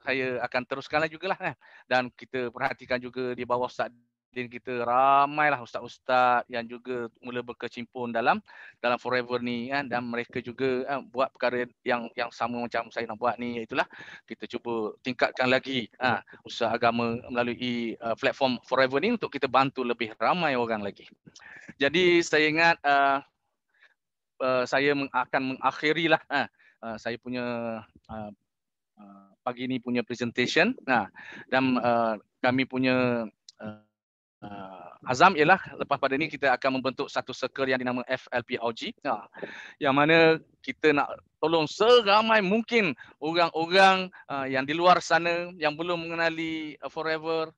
saya akan teruskanlah jugalah. Dan kita perhatikan juga di bawah Ustaz Din kita ramailah ustaz-ustaz yang juga mula berkecimpung dalam Forever ni kan, dan mereka juga buat perkara yang sama macam saya nak buat ni, itulah kita cuba tingkatkan lagi usaha agama melalui platform Forever ni untuk kita bantu lebih ramai orang lagi. Jadi saya ingat saya akan mengakhiri lah saya punya pagi ni punya presentation. Dan kami punya azam ialah lepas pada ni kita akan membentuk satu circle yang dinamakan FLPOG, yang mana kita nak tolong seramai mungkin orang-orang yang di luar sana yang belum mengenali Forever,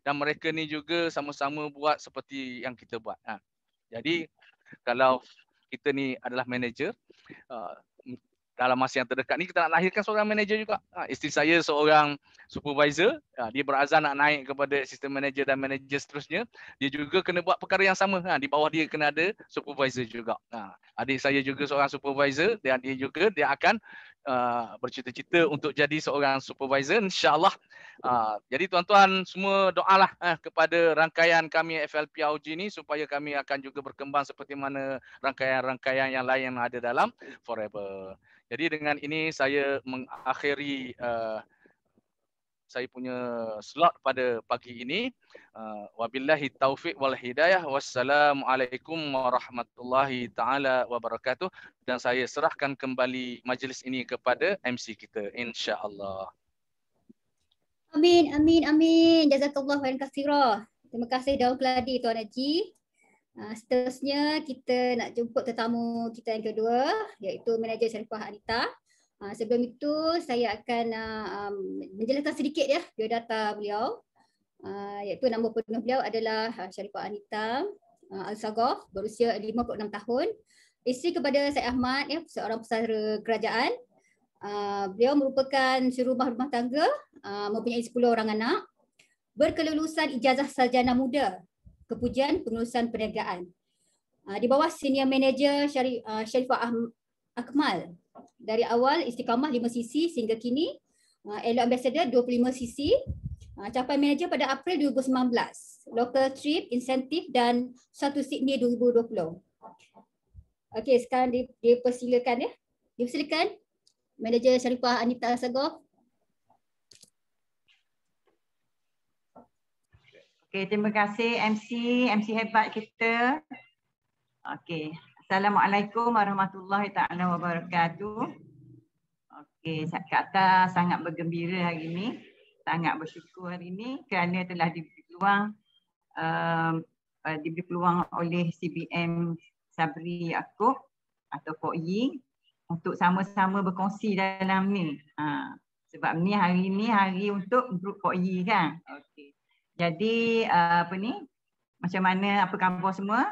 dan mereka ni juga sama-sama buat seperti yang kita buat. Jadi kalau kita ni adalah manager, dalam masa yang terdekat ni kita nak lahirkan seorang manager juga. Isteri saya seorang supervisor, dia berazam nak naik kepada assistant manager dan manager seterusnya. Dia juga kena buat perkara yang sama, di bawah dia kena ada supervisor juga. Adik saya juga seorang supervisor dan dia akan bercita-cita untuk jadi seorang supervisor, insya-Allah. Jadi tuan-tuan semua doalah kepada rangkaian kami FLPOG ni supaya kami akan juga berkembang seperti mana rangkaian-rangkaian yang lain yang ada dalam Forever. Jadi dengan ini saya mengakhiri saya punya slot pada pagi ini. Wabillahi taufiq wal hidayah. Wassalamualaikum warahmatullahi taala wabarakatuh. Dan saya serahkan kembali majlis ini kepada MC kita, insya-Allah. Amin, amin, amin. Jazakallah khairan katsira. Terima kasih Daun Keladi Tuan Haji. Seterusnya kita nak jemput tetamu kita yang kedua, iaitu Manager Sharifah Anita. Sebelum itu saya akan menjelaskan sedikit ya biodata beliau, iaitu nama penuh beliau adalah Sharifah Anita Al-Sagof, berusia 56 tahun, isteri kepada Syed Ahmad, seorang pesara kerajaan. Beliau merupakan jurumah rumah tangga, mempunyai 10 orang anak, berkelulusan ijazah sarjana muda Kepujian Pengurusan Perniagaan. Di bawah senior manager Sharifah Akmal. Dari awal istiqamah 5 cc sehingga kini Elo Ambassador 25 cc. Capai manager pada April 2019. Local trip, insentif dan 1 Sydney 2020. Okey, sekarang dipersilakan ya. Dipersilakan Manager Sharifah Anita Al-Sagof. Okay, terima kasih MC hebat kita. Okay, Assalamualaikum warahmatullahi taala wabarakatuh. Okay, Kak sangat bergembira hari ini, sangat bersyukur hari ini kerana telah diberi peluang oleh CBM Sabri Yaakob atau Pok Yi untuk sama-sama berkongsi dalam ni. Sebab ni hari ni hari untuk grup Pok Yi kan. Okay. Jadi macam mana, apa khabar semua?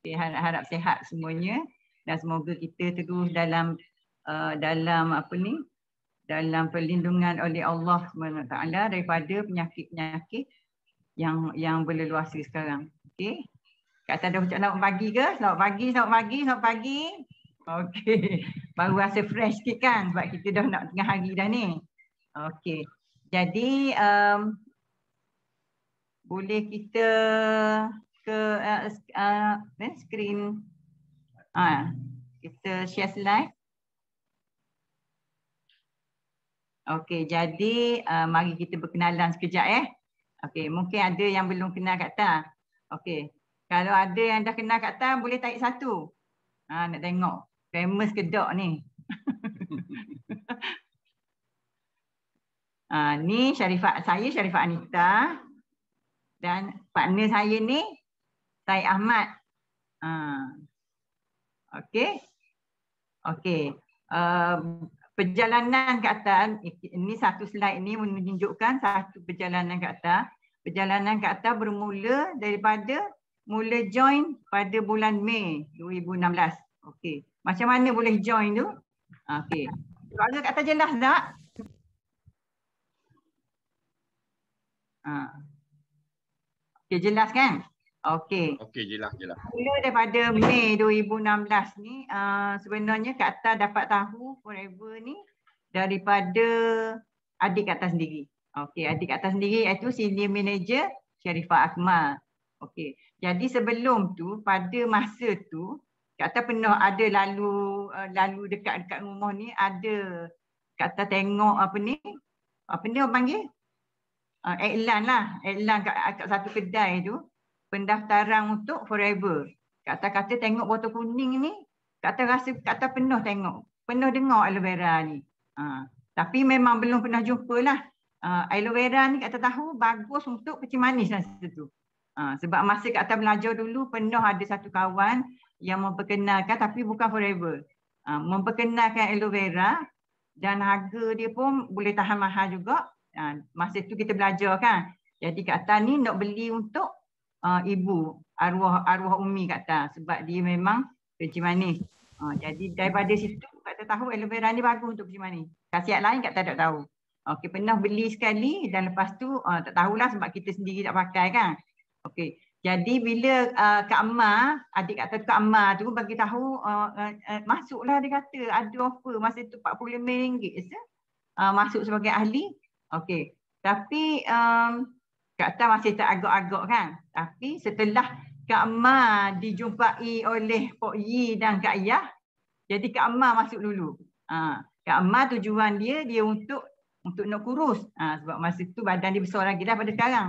Okay, harap sihat semuanya dan semoga kita terus dalam dalam perlindungan oleh Allah SWT daripada penyakit-penyakit yang berleluasa sekarang. Okey. Kak Ata dah ucap selamat pagi ke? Selamat pagi. Okey. Baru rasa fresh sikit kan sebab kita dah nak tengah hari dah ni. Okey. Jadi boleh kita ke screen. Kita share slide. Okey, jadi mari kita berkenalan sekejap . Okey, mungkin ada yang belum kenal Kak Ta. Okey. Kalau ada yang dah kenal Kak Ta boleh tarik satu. Nak tengok famous ke dok ni. Ni Sharifah Anita. Dan partner saya ni Syed Ahmad. Okey. Perjalanan ke atas, ini satu slide ni menunjukkan satu perjalanan ke atas. Perjalanan ke atas bermula daripada mula join pada bulan Mei 2016. Okey. Macam mana boleh join tu? Okey. Soalan kat atas jelas tak? Okey, jelas kan? Okey. Okey, jelas. Mula daripada Mei 2016 ni sebenarnya Kak Atta dapat tahu Forever ni daripada adik Kak Atta sendiri. Okey, adik Kak Atta sendiri iaitu senior manager Sharifah Akmal. Okey. Jadi sebelum tu pada masa tu Kak Atta pernah ada lalu dekat rumah ni ada Kak Atta tengok apa ni orang panggil iklan kat satu kedai tu pendaftaran untuk Forever. Kak Atta kata tengok botol kuning ni, Kak Atta rasa Kak Atta pernah dengar aloe vera ni. Tapi memang belum pernah jumpa lah. Aloe vera ni Kak Atta tahu bagus untuk kecil manis masa tu. Sebab masa Kak Atta belajar dulu pernah ada satu kawan yang memperkenalkan tapi bukan Forever. Memperkenalkan aloe vera dan harga dia pun boleh tahan mahal juga. Masa tu kita belajar kan. Jadi Kak Atta ni nak beli untuk ibu arwah umi Kak Atta sebab dia memang kecil manis. Jadi daripada situ Kak Atta tahu aloe vera ni bagus untuk kecil manis. Khasiat lain Kak Atta tak tahu. Okey, pernah beli sekali dan lepas tu tak tahulah sebab kita sendiri tak pakai kan. Okey. Jadi bila Kak Amma, adik Kak Atta Kak Amma tu bagi tahu masuklah dia kata ada offer masa tu RM45 masuk sebagai ahli. Okey. Tapi Kak Atta masih tak agak-agak kan. Tapi setelah Kak Amma dijumpai oleh Pok Yi dan Kak Ayah, jadi Kak Amma masuk dulu. Kak Amma tujuan dia untuk nak kurus. Sebab masa tu badan dia besar lagi dah pada sekarang.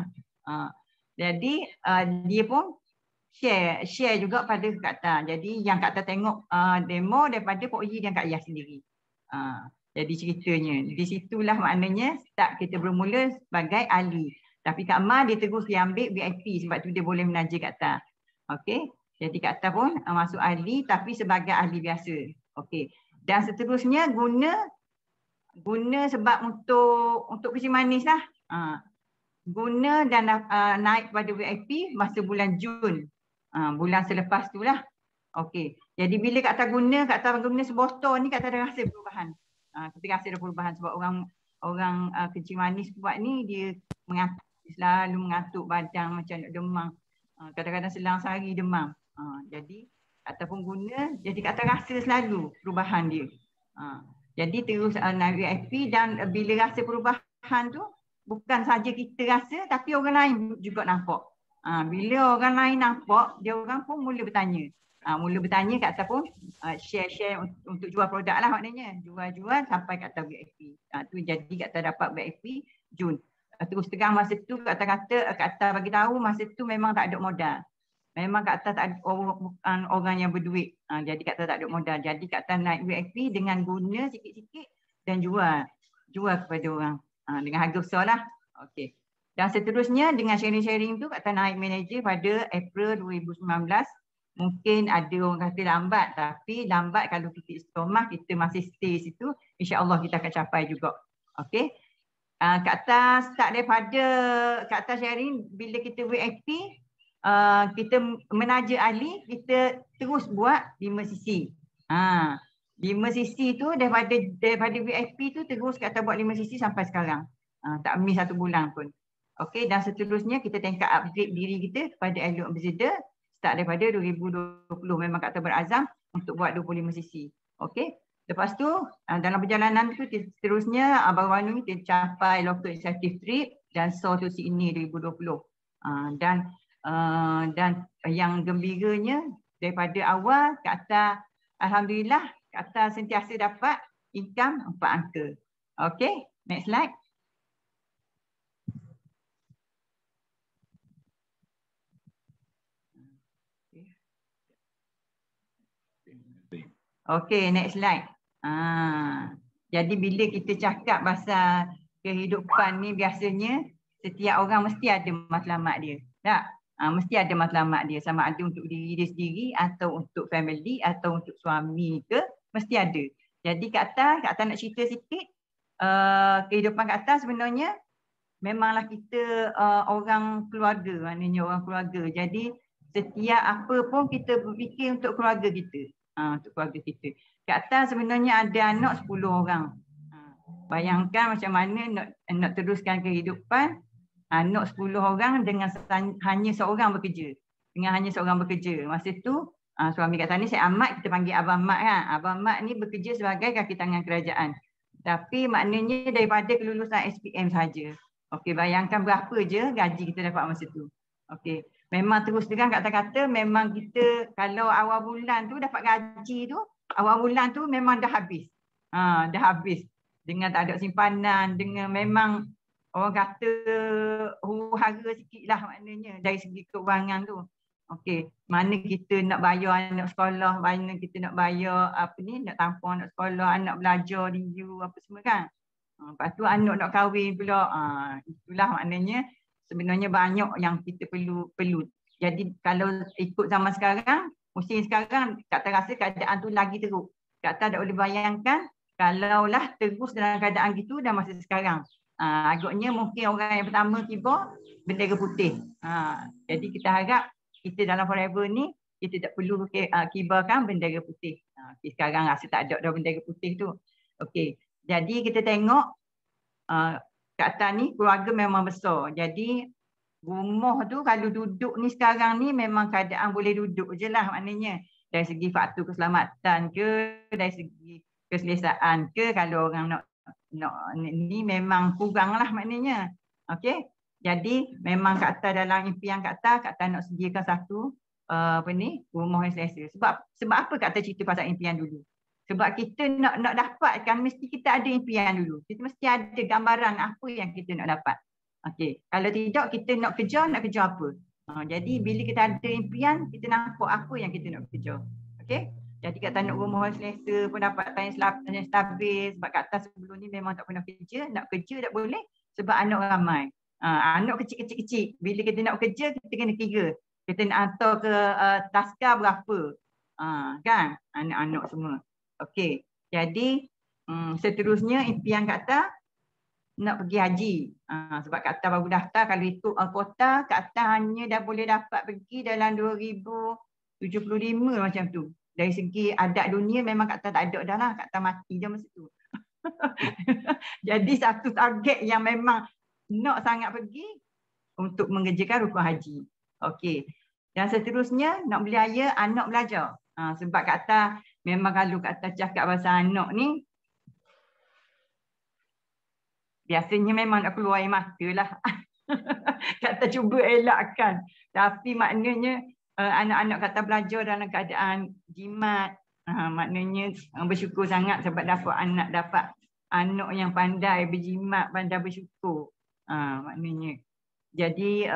Jadi dia pun share juga pada Kak Atta. Jadi yang Kak Atta tengok demo daripada Pok Yi dan Kak Ayah sendiri. Jadi ceritanya di situlah maknanya start kita bermula sebagai ahli. Tapi Kak Ma dia terus dia ambil VIP sebab tu dia boleh menaja Kak Atta. Okey. Jadi Kak Atta pun masuk ahli tapi sebagai ahli biasa. Okey. Dan seterusnya guna sebab untuk kecil manis lah. Guna dan naik pada VIP masa bulan Jun. Bulan selepas tu lah. Okey. Jadi bila Kak Atta guna sebotol ni Kak Atta dah rasa perubahan. Kita rasa ada perubahan sebab orang kecil manis buat ni dia selalu mengantuk badan macam nak demam. Kadang-kadang selang sehari demam. Jadi Kak Atta pun guna, jadi Kak Atta rasa selalu perubahan dia. Jadi terus naik VIP dan bila rasa perubahan tu bukan saja kita rasa tapi orang lain juga nampak. Bila orang lain nampak, dia orang pun mula bertanya. Kak Atta pun share untuk jual produk lah maknanya. Jual sampai Kak Atta VIP. Tu jadi Kak Atta dapat VIP Jun. Terus terang masa tu Kak Atta bagi tahu masa tu memang tak ada modal. Memang Kak Atta tak ada orang yang berduit. Jadi Kak Atta tak ada modal. Jadi Kak Atta naik VIP dengan guna sikit-sikit dan jual kepada orang. Dengan harga besar lah. Okey. Dan seterusnya dengan sharing-sharing tu Kak Atta naik manager pada April 2019. Mungkin ada orang kata lambat tapi lambat kalau kita istiqamah kita masih stay situ insya-Allah kita akan capai juga. Okey. Kak Atta start daripada Kak Atta sharing bila kita VIP kita menaja ahli kita terus buat 5 sisi. 5 sisi tu daripada VIP tu terus Kak Atta buat 5 sisi sampai sekarang. Tak miss 1 bulan pun. Okey dan seterusnya kita tingkat upgrade diri kita kepada Elite Ambassador start daripada 2020 memang Kak Atta berazam untuk buat 25 sisi. Okey. Lepas tu dalam perjalanan tu seterusnya baru-baru ni kita capai Local Incentive Trip dan So to Sydney 2020. Dan yang gembiranya daripada awal Kak Atta alhamdulillah Kak Atta sentiasa dapat income 4 angka. Okey, next slide. Okey, next slide. Jadi bila kita cakap pasal kehidupan ni biasanya setiap orang mesti ada matlamat dia. Tak? Mesti ada matlamat dia sama ada untuk diri dia sendiri atau untuk family atau untuk suami ke mesti ada. Jadi Kak Atta nak cerita sikit kehidupan Kak Atta sebenarnya memanglah kita orang keluarga, maknanya orang keluarga. Jadi setiap apa pun kita berfikir untuk keluarga kita. Untuk keluarga kita. Kak Atta sebenarnya ada anak 10 orang. Bayangkan macam mana nak teruskan kehidupan anak 10 orang dengan hanya seorang bekerja. dengan hanya seorang bekerja. Masa tu suami kata ni saya Ahmad, kita panggil Abang Mat kan. Abang Mat ni bekerja sebagai kaki tangan kerajaan. Tapi maknanya daripada kelulusan SPM saja. Okey, bayangkan berapa je gaji kita dapat masa tu. Okey, memang terus terang kata-kata memang kita kalau awal bulan tu dapat gaji tu, awal bulan tu memang dah habis. Dah habis. Dengan tak ada simpanan, dengan memang orang kata huru-hara sikit lah maknanya dari segi keuangan tu. Okey, mana kita nak bayar anak sekolah, mana kita nak bayar nak tampung anak sekolah, anak belajar di U apa semua kan. Lepas tu anak nak kahwin pula. Itulah maknanya sebenarnya banyak yang kita perlu. Jadi kalau ikut zaman sekarang, musim sekarang, Kak Tan rasa keadaan tu lagi teruk. Kak Tan tak boleh bayangkan kalaulah terus dalam keadaan gitu dah masa sekarang. Agaknya mungkin orang yang pertama kibar bendera putih. Jadi kita harap kita dalam Forever ni kita tak perlu kibarkan bendera putih. Sekarang rasa tak ada dah bendera putih tu. Okey. Jadi kita tengok Kak Tan ni keluarga memang besar. Jadi rumah tu kalau duduk ni sekarang ni memang keadaan boleh duduk je lah maknanya. Dari segi faktor keselamatan ke, dari segi keselesaan ke, kalau orang nak ni memang kurang lah maknanya. Okey. Jadi memang Kak Tan dalam impian Kak Tan nak sediakan satu rumah yang selesa. Sebab apa Kak Tan cerita pasal impian dulu? Sebab kita nak dapatkan mesti kita ada impian dulu. Kita mesti ada gambaran apa yang kita nak dapat. Okey. Kalau tidak kita nak kejar apa? Jadi bila kita ada impian, kita nampak apa yang kita nak kejar. Okey? Jadi Kak Tan nak rumah selesa, pendapatan yang stabil. Sebab Kak Tan sebelum ni memang tak pernah kerja. Nak kerja tak boleh sebab anak ramai. Anak kecil-kecil. Bila kita nak kerja, kita kena kira. Kita nak hantar ke taska berapa. Kan? Anak-anak semua. Okey. Jadi seterusnya impian Kak Tan nak pergi haji. Sebab Kak Tan baru daftar. Kalau ikut kota, Kak Tan hanya dah boleh dapat pergi dalam 2075 macam tu. Dari segi adat dunia memang Kak Tan tak ada dah lah. Kak Tan mati je masa tu. Jadi satu target yang memang nak sangat pergi untuk mengerjakan rukun haji. Okey. Dan seterusnya nak beraya anak belajar. Sebab Kak Tan memang kalau Kak Tan cakap pasal anak ni biasanya memang nak keluar air mata lah. Kak Tan cuba elakkan. Tapi maknanya anak-anak Kak Tan belajar dalam keadaan jimat. Maknanya bersyukur sangat sebab dapat anak yang pandai berjimat, pandai bersyukur. Maknanya. Jadi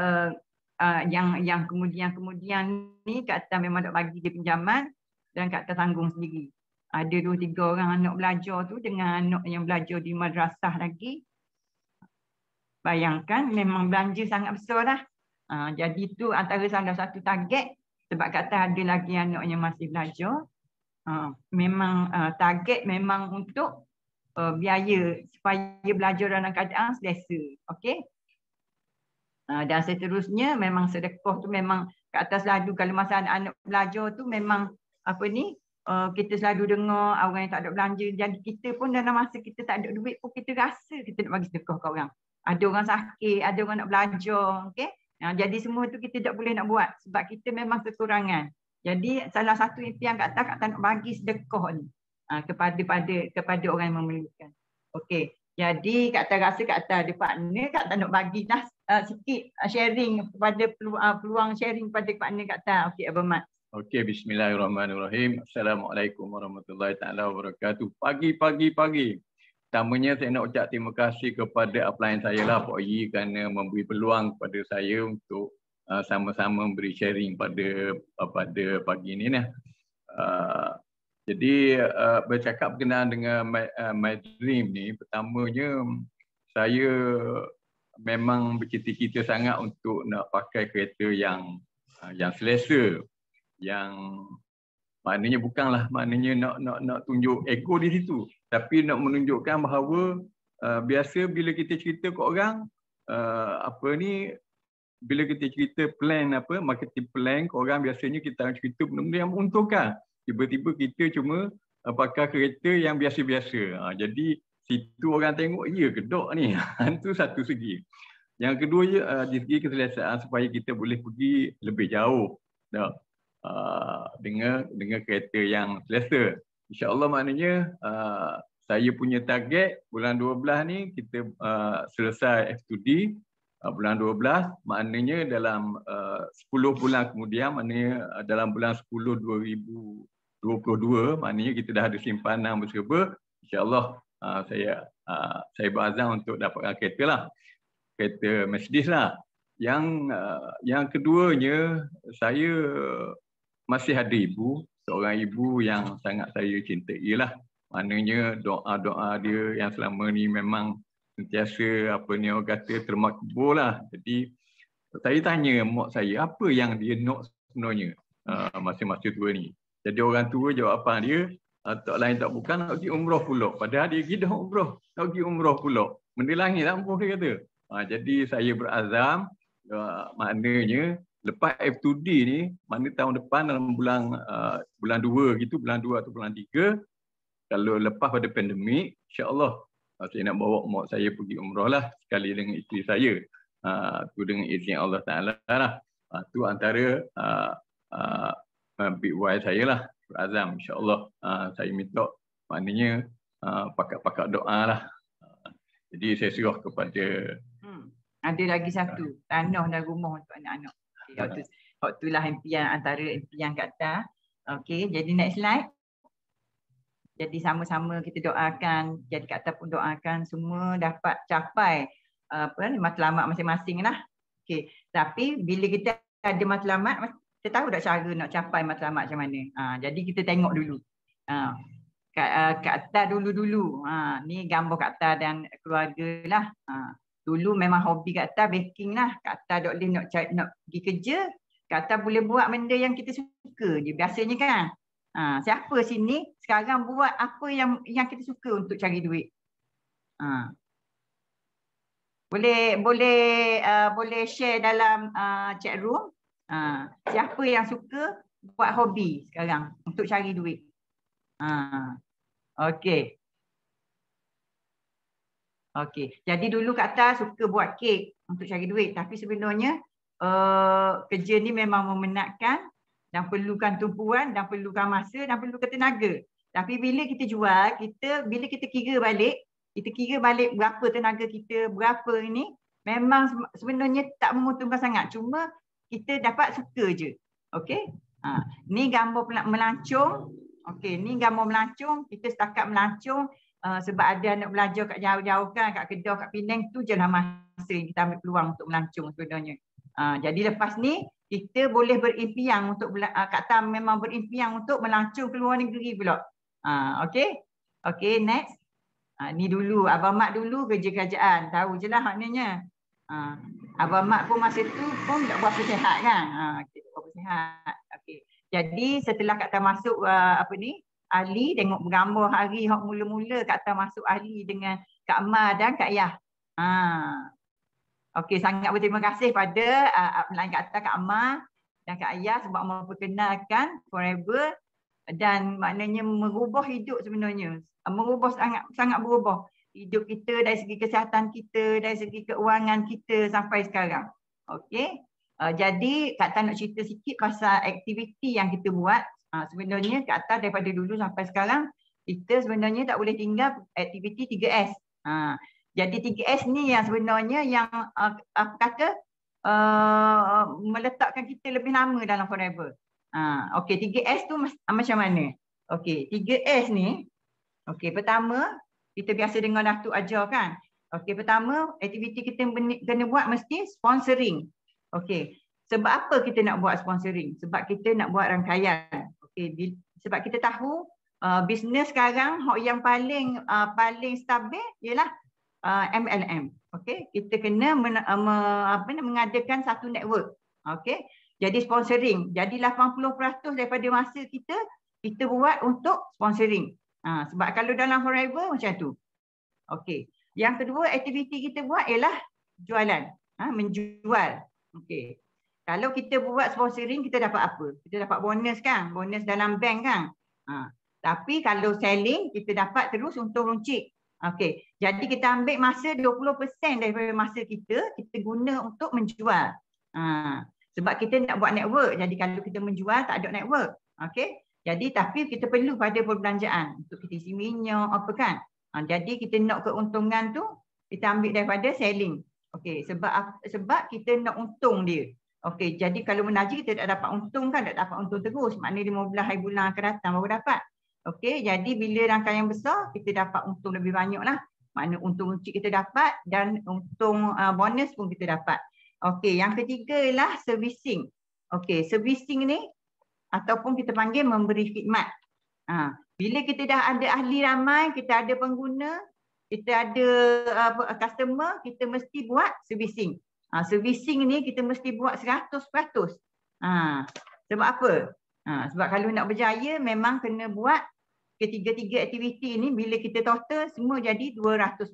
yang kemudian ni Kak Tan memang tak bagi dia pinjaman dan Kak Tan tanggung sendiri. Ada 2-3 orang anak belajar tu dengan anak yang belajar di madrasah lagi. Bayangkan memang belanja sangat besar lah. Jadi tu antara salah satu target sebab Kak Tan ada lagi anak yang masih belajar. Memang target memang untuk biaya supaya belajar dalam keadaan selesa. Okey. Dan seterusnya memang sedekah tu memang Kak Tan selalu kalau masa anak-anak belajar tu memang kita selalu dengar orang yang tak ada belanja. Jadi kita pun dalam masa kita tak ada duit pun kita rasa kita nak bagi sedekah ke orang. Ada orang sakit, ada orang nak belajar. Okay? Jadi semua tu kita tak boleh nak buat sebab kita memang kekurangan. Jadi salah satu impian Kak Tan nak bagi sedekah ni kepada orang yang memerlukan. Okey. Jadi Kak Tan rasa Kak Tan ada partner, Kak Tan nak bagi sikit sharing kepada peluang sharing kepada partner Kak Tan. Okey, Abang Mat. Okey, bismillahirrahmanirrahim. Assalamualaikum warahmatullahi taala wabarakatuh. Pagi. Pertamanya saya nak ucap terima kasih kepada upline saya lah Pak Yi kerana memberi peluang kepada saya untuk sama-sama memberi sharing pada pagi ini. Jadi bercakap berkenaan dengan my dream ni, pertamanya saya memang bercita-cita sangat untuk nak pakai kereta yang selesa, yang maknanya bukanlah maknanya nak tunjuk ego di situ, tapi nak menunjukkan bahawa biasa bila kita cerita ke orang bila kita cerita plan marketing plan ke orang, biasanya kita cerita benda-benda yang menguntungkan. Tiba-tiba kita cuma pakai kereta yang biasa-biasa. Jadi situ orang tengok, ya kedok ni. Itu satu segi. Yang kedua, di segi keselesaan supaya kita boleh pergi lebih jauh. dengan kereta yang selesa. InsyaAllah maknanya saya punya target bulan 12 ni kita selesai F2D bulan 12, maknanya dalam 10 bulan kemudian, maknanya dalam bulan 10 2022, maknanya kita dah ada simpanan berserba. InsyaAllah saya berazam untuk dapatkan kereta lah, kereta Mercedes lah. Yang keduanya, saya masih ada seorang ibu yang sangat saya cintai lah. Maknanya doa-doa dia yang selama ni memang sentiasa orang kata termakbul lah. Jadi saya tanya mak saya apa yang dia nak sebenarnya masa-masa tua ni. Jadi orang tua jawapan dia tak lain tak bukan nak pergi umrah pula. Padahal dia pergi dah umrah, nak pergi umrah pula. Benda langit tak umrah dia kata. Jadi saya berazam, maknanya lepas F2D ni, mana tahun depan dalam bulan 2 gitu, bulan 2 atau bulan 3, kalau lepas pada pandemik, insya-Allah saya nak bawa mak saya pergi umrah lah sekali dengan isteri saya. Tu dengan izin Allah Ta'ala lah. Tu antara big why saya lah, berazam insya-Allah. Saya minta maknanya pakak-pakak doa lah. Jadi saya serah kepada ada lagi satu, tanah dan rumah untuk anak-anak. Waktu lah impian antara impian Kak Ta. Okey, jadi next slide. Jadi sama-sama kita doakan, jadi Kak Ta pun doakan semua dapat capai matlamat masing-masing lah. Okey, tapi bila kita ada matlamat, kita tahu tak cara nak capai matlamat macam mana. Jadi kita tengok dulu. Kak Ta dulu-dulu. Ni gambar Kak Ta dan keluarga lah. Dulu memang hobi Kak Ta baking lah. Kak Ta tak boleh nak pergi kerja. Kak Ta boleh buat benda yang kita suka je biasanya kan. Siapa sini sekarang buat apa yang kita suka untuk cari duit? Boleh share dalam chat room. Siapa yang suka buat hobi sekarang untuk cari duit? Okey. Okey. Jadi dulu Kak Ta suka buat kek untuk cari duit, tapi sebenarnya kerja ni memang memenatkan dan perlukan tumpuan dan perlukan masa dan perlukan tenaga. Tapi bila kita jual, bila kita kira balik berapa tenaga kita, berapa ini, memang sebenarnya tak menguntungkan sangat. Cuma kita dapat suka je. Okey. Ni gambar melancong. Okey, ni gambar melancong. Kita setakat melancong sebab ada nak belajar kat jauh-jauh kan, kat Kedah, kat Penang, tu je lah masa kita ambil peluang untuk melancong sebenarnya. Jadi lepas ni kita boleh berimpian untuk Kak Ta memang berimpian untuk melancong ke luar negeri pula. Okey. Okey, next. Ni dulu Abang Mat dulu kerja kerajaan, tahu je lah maknanya. Abang Mat pun masa tu pun tak berapa sihat kan. Kita berapa sihat. Okey. Jadi setelah Kak Ta masuk ahli, tengok gambar hari hak mula-mula Kak Ta masuk ahli dengan Kak Ma dan Kak Yah. Okey, sangat berterima kasih pada upline Kak Ta, Kak Ma dan Kak Yah sebab memperkenalkan Forever dan maknanya merubah hidup sebenarnya. Merubah sangat berubah hidup kita dari segi kesihatan kita, dari segi keuangan kita sampai sekarang. Okey. Jadi Kak Ta nak cerita sikit pasal aktiviti yang kita buat. Sebenarnya Kak Ta daripada dulu sampai sekarang kita sebenarnya tak boleh tinggal aktiviti 3S. Jadi 3S ni yang sebenarnya yang meletakkan kita lebih lama dalam Forever. Okey, 3S tu macam mana? Okey, 3S ni, okey, pertama kita biasa dengar Datuk ajar kan. Okey, pertama aktiviti kita kena buat mesti sponsoring. Okey, sebab apa kita nak buat sponsoring? Sebab kita nak buat rangkaian. Okey, sebab kita tahu bisnes sekarang yang paling stabil ialah MLM. Okey, kita kena mengadakan satu network. Okey, jadi sponsoring. Jadi 80% daripada masa kita buat untuk sponsoring. Sebab kalau dalam Forever macam tu. Okey, yang kedua aktiviti kita buat ialah jualan. Menjual. Okey. Kalau kita buat sponsoring, kita dapat apa? Kita dapat bonus kan? Bonus dalam bank kan? Tapi kalau selling, kita dapat terus untung runcit. Okey. Jadi kita ambil masa 20% daripada masa kita guna untuk menjual. Sebab kita nak buat network. Jadi kalau kita menjual tak ada network. Okey. Jadi tapi kita perlu pada perbelanjaan untuk kita isi minyak apa kan. Jadi kita nak keuntungan tu kita ambil daripada selling. Okey, sebab kita nak untung dia. Okey, jadi kalau menajir kita tak dapat untung kan, tak dapat untung terus. Maknanya 15 hari bulan akan datang baru dapat. Okey, jadi bila rangkaian besar kita dapat untung lebih banyak lah. Maknanya untung kecil kita dapat dan untung bonus pun kita dapat. Okey, yang ketiga ialah servicing. Okey, servicing ni ataupun kita panggil memberi khidmat. Bila kita dah ada ahli ramai, kita ada pengguna, kita ada customer, kita mesti buat servicing. Servicing ni kita mesti buat 100%. Sebab apa? Sebab kalau nak berjaya memang kena buat ketiga-tiga aktiviti ni, bila kita total semua jadi 200%.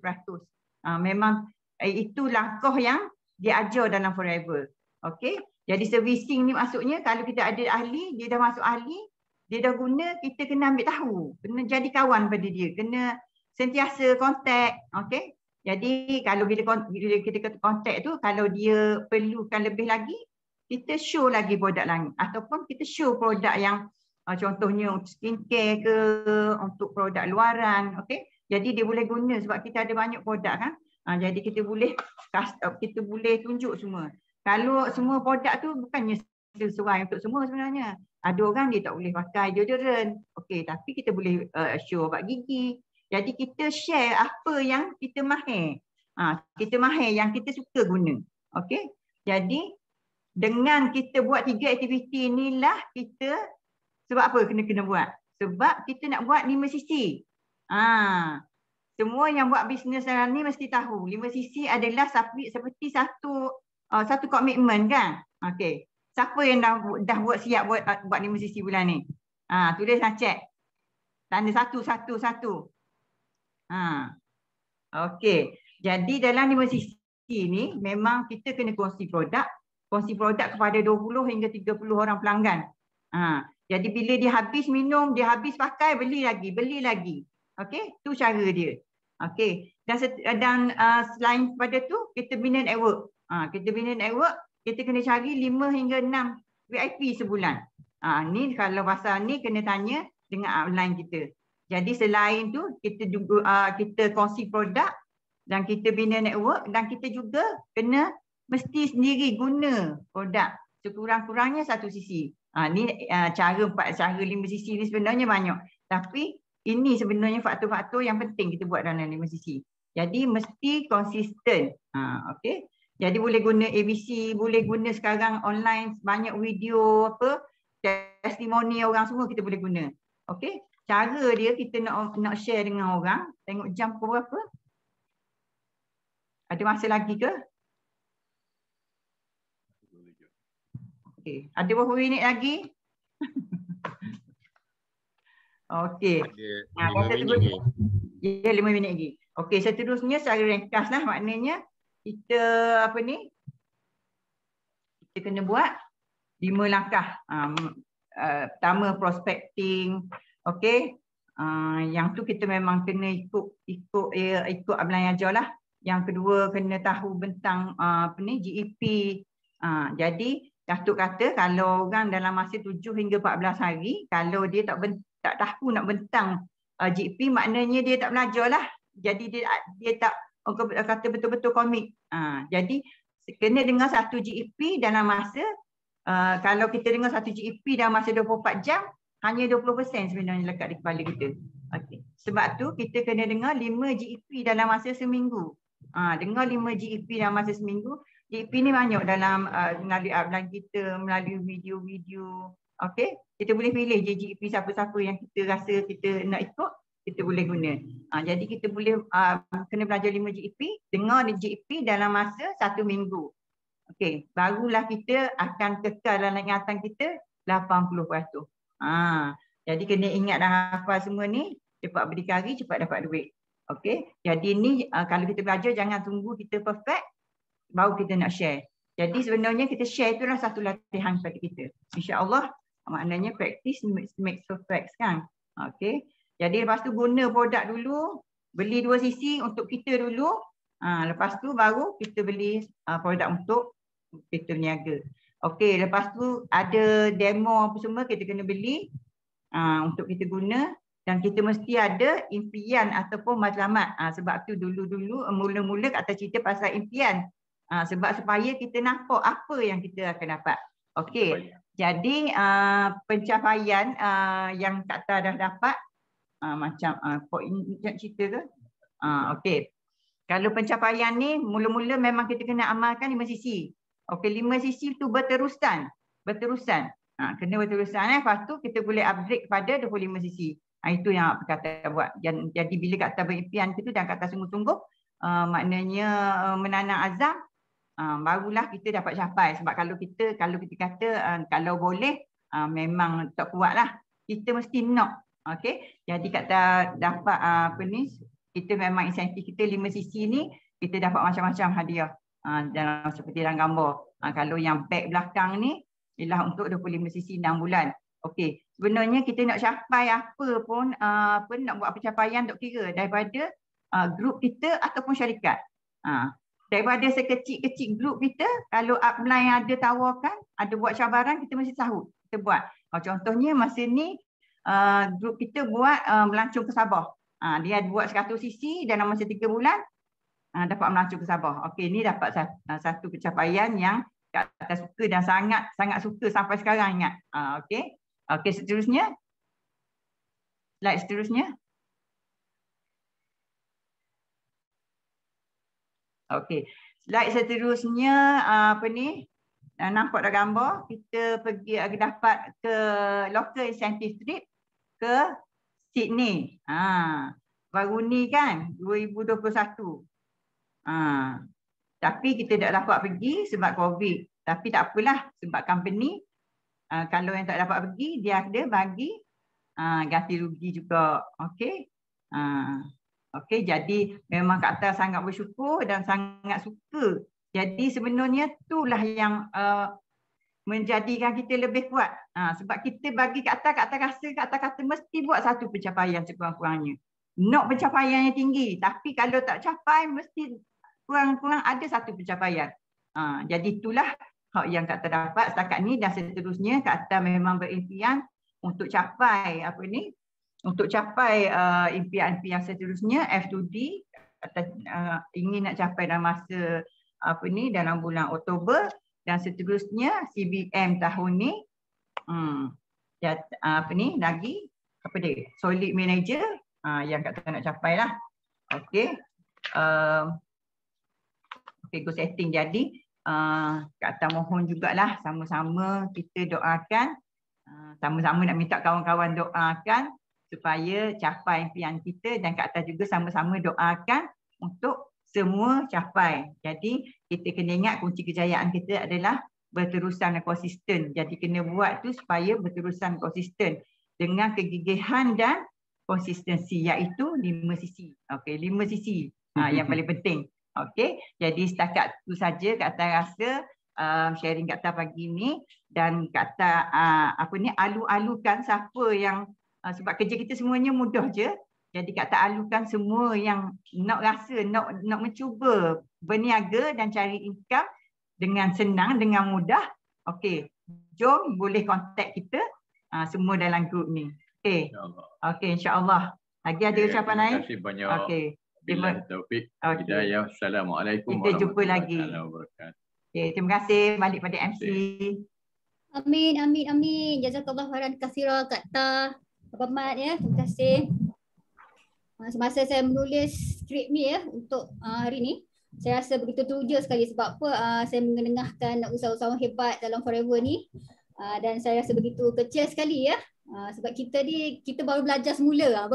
Memang itu langkah yang diajar dalam Forever. Okey. Jadi servicing ni maksudnya kalau kita ada ahli, dia dah masuk ahli, dia dah guna, kita kena ambil tahu. Kena jadi kawan pada dia. Kena sentiasa kontak. Okey. Jadi kalau bila kita kontak tu, kalau dia perlukan lebih lagi, kita show lagi produk lain. Ataupun kita show produk yang contohnya untuk skincare ke, untuk produk luaran. Okey. Jadi dia boleh guna sebab kita ada banyak produk kan. Jadi kita boleh tunjuk semua. Kalau semua produk tu bukannya sesuai untuk semua sebenarnya. Ada orang dia tak boleh pakai deodorant. Okey, tapi kita boleh show ubat gigi. Jadi kita share apa yang kita mahir. Kita mahir yang kita suka guna. Okey. Jadi dengan kita buat 3 aktiviti inilah kita, sebab apa kena buat? Sebab kita nak buat 5 sisi. Semua yang buat bisnes sekarang ni mesti tahu 5 sisi adalah seperti satu komitmen kan. Okey. Siapa yang dah buat siap buat 5 sisi bulan ni? Tulis nak check. Tanda 1. Okey. Jadi dalam 5 sisi ni memang kita kena kongsi produk kepada 20 hingga 30 orang pelanggan. Jadi bila dia habis minum, dia habis pakai, beli lagi. Okey, tu cara dia. Okey. Dan selain pada tu kita bina network. Kita kena cari 5 hingga 6 VIP sebulan. Ni kalau pasal ni kena tanya dengan upline kita. Jadi selain tu kita juga kita kongsi produk dan kita bina network dan kita juga kena mesti sendiri guna produk sekurang-kurangnya 1 sisi. Ni cara 5 sisi ni sebenarnya banyak. Tapi ini sebenarnya faktor-faktor yang penting kita buat dalam 5 sisi. Jadi mesti konsisten. Okey. Jadi boleh guna ABC, boleh guna sekarang online banyak video testimoni orang semua kita boleh guna. Okey. Cara dia kita nak share dengan orang, tengok jam berapa? Ada masa lagi ke? Okey, ada berapa minit lagi? Okey. Ada 5 minit lagi. Ya, 5 minit lagi. Okey, seterusnya secara ringkaslah maknanya kita kita kena buat 5 langkah. Pertama prospecting. Okey. Yang tu kita memang kena ikut abang ajar lah. Yang kedua kena tahu tentang GEP. Jadi Datuk kata kalau orang dalam masa 7 hingga 14 hari kalau dia tak tahu nak bentang GEP, maknanya dia tak belajar lah. Jadi dia tak kata betul-betul komit. Jadi kena dengar 1 GEP dalam masa kalau kita dengar 1 GEP dalam masa 24 jam, hanya 20% sebenarnya lekat di kepala kita. Okay. Sebab tu kita kena dengar 5 GEP dalam masa seminggu. Dengar 5 GEP dalam masa seminggu. GEP ni banyak dalam melalui upline kita, melalui video-video. Okey, kita boleh pilih je GEP siapa-siapa yang kita rasa kita nak ikut, kita boleh guna. Jadi kita boleh kena belajar 5 GEP, dengar GEP dalam masa 1 minggu. Okey, barulah kita akan kekal dalam ingatan kita 80%. Jadi kena ingat dah hafal semua ni, cepat berdikari, cepat dapat duit. Okey, jadi ni kalau kita belajar jangan tunggu kita perfect baru kita nak share. Jadi sebenarnya kita share itulah satu latihan pada kita. InsyaAllah maknanya practice makes perfect kan. Okey. Jadi lepas tu guna produk dulu, beli 2 sisi untuk kita dulu. Lepas tu baru kita beli produk untuk kita berniaga. Okey, lepas tu ada demo apa semua kita kena beli untuk kita guna, dan kita mesti ada impian ataupun matlamat. Sebab tu dulu-dulu mula-mula kata cerita pasal impian. Sebab supaya kita nampak apa yang kita akan dapat. Okey. Jadi pencapaian yang kata dah dapat macam kau nak cerita ke? Okey. Kalau pencapaian ni mula-mula memang kita kena amalkan 5 sisi. Okey, 5 sisi tu berterusan. Kena berterusan. Lepas tu kita boleh upgrade kepada 25 sisi. Itu yang kata buat. Jadi bila kata berimpian itu dan kata sungguh-sungguh, maknanya menanam azam, barulah kita dapat capai. Sebab kalau kita kata kalau boleh, memang tak kuat lah. Kita mesti nak. Okey. Jadi kata dapat kita memang insentif kita 5 sisi ni, kita dapat macam-macam hadiah. Dalam seperti dalam gambar. Kalau yang back belakang ni ialah untuk 25 sisi 6 bulan. Okey, sebenarnya kita nak capai apa pun, nak buat pencapaian tak kira daripada grup kita ataupun syarikat. Daripada sekecil-kecil grup kita, kalau upline ada tawarkan, ada buat cabaran, kita mesti sahut. Kita buat. Contohnya masa ni grup kita buat melancong ke Sabah. Dia buat 100 sisi dalam masa 3 bulan. Dapat melancong ke Sabah. Okey, ni dapat satu pencapaian yang kata suka dan sangat suka sampai sekarang ingat. Okey. Okey, seterusnya. Slide seterusnya. Okey. Slide seterusnya nampak dah gambar, kita pergi dapat ke local incentive trip ke Sydney. Baru ni kan 2021. Tapi kita tak dapat pergi sebab COVID. Tapi tak apalah, sebab company kalau yang tak dapat pergi, dia ada bagi ganti rugi juga. Okey. Okey, jadi memang kata sangat bersyukur dan sangat suka. Jadi sebenarnya itulah yang menjadikan kita lebih kuat. Sebab kita bagi kata mesti buat satu pencapaian sekurang-kurangnya. Nak pencapaian yang tinggi, tapi kalau tak capai mesti kurang-kurang ada satu pencapaian. Jadi itulah hak yang kata dapat setakat ni, dan seterusnya kata memang berimpian untuk capai untuk capai impian-impian seterusnya F2D, ingin nak capai dalam masa dalam bulan Oktober, dan seterusnya CBM tahun ni lagi solid manager yang kata nak capai lah. Okey. Okey, go setting. Jadi kata mohon jugalah sama-sama kita doakan, sama-sama nak minta kawan-kawan doakan supaya capai impian kita, dan kata juga sama-sama doakan untuk semua capai. Jadi kita kena ingat kunci kejayaan kita adalah berterusan dan konsisten. Jadi kena buat tu supaya berterusan konsisten dengan kegigihan dan konsistensi, iaitu 5 sisi. Okey, 5 sisi yang paling penting. Okey, jadi setakat itu saja kata rasa sharing kata pagi ni, dan kata alu-alukan siapa yang sebab kerja kita semuanya mudah je. Jadi kata alukan semua yang nak rasa nak mencuba berniaga dan cari income dengan senang, dengan mudah. Okey, jom boleh kontak kita semua dalam grup ni. Okey. Okey, insya-Allah. Lagi ada ucapan lain? Terima kasih banyak. Okey. Billahi taufiq. Hidayah. Assalamualaikum kita jumpa lagi. Okey, terima kasih balik pada MC. Amin. Jazakallah khairan katsira Kak Ta. Abang Mat ya. Terima kasih. Semasa saya menulis skrip ni untuk hari ni, saya rasa begitu teruja sekali. Sebab apa? Saya mengenengahkan usahawan hebat dalam Forever ni, dan saya rasa begitu kecil sekali ya. Sebab kita baru belajar semula,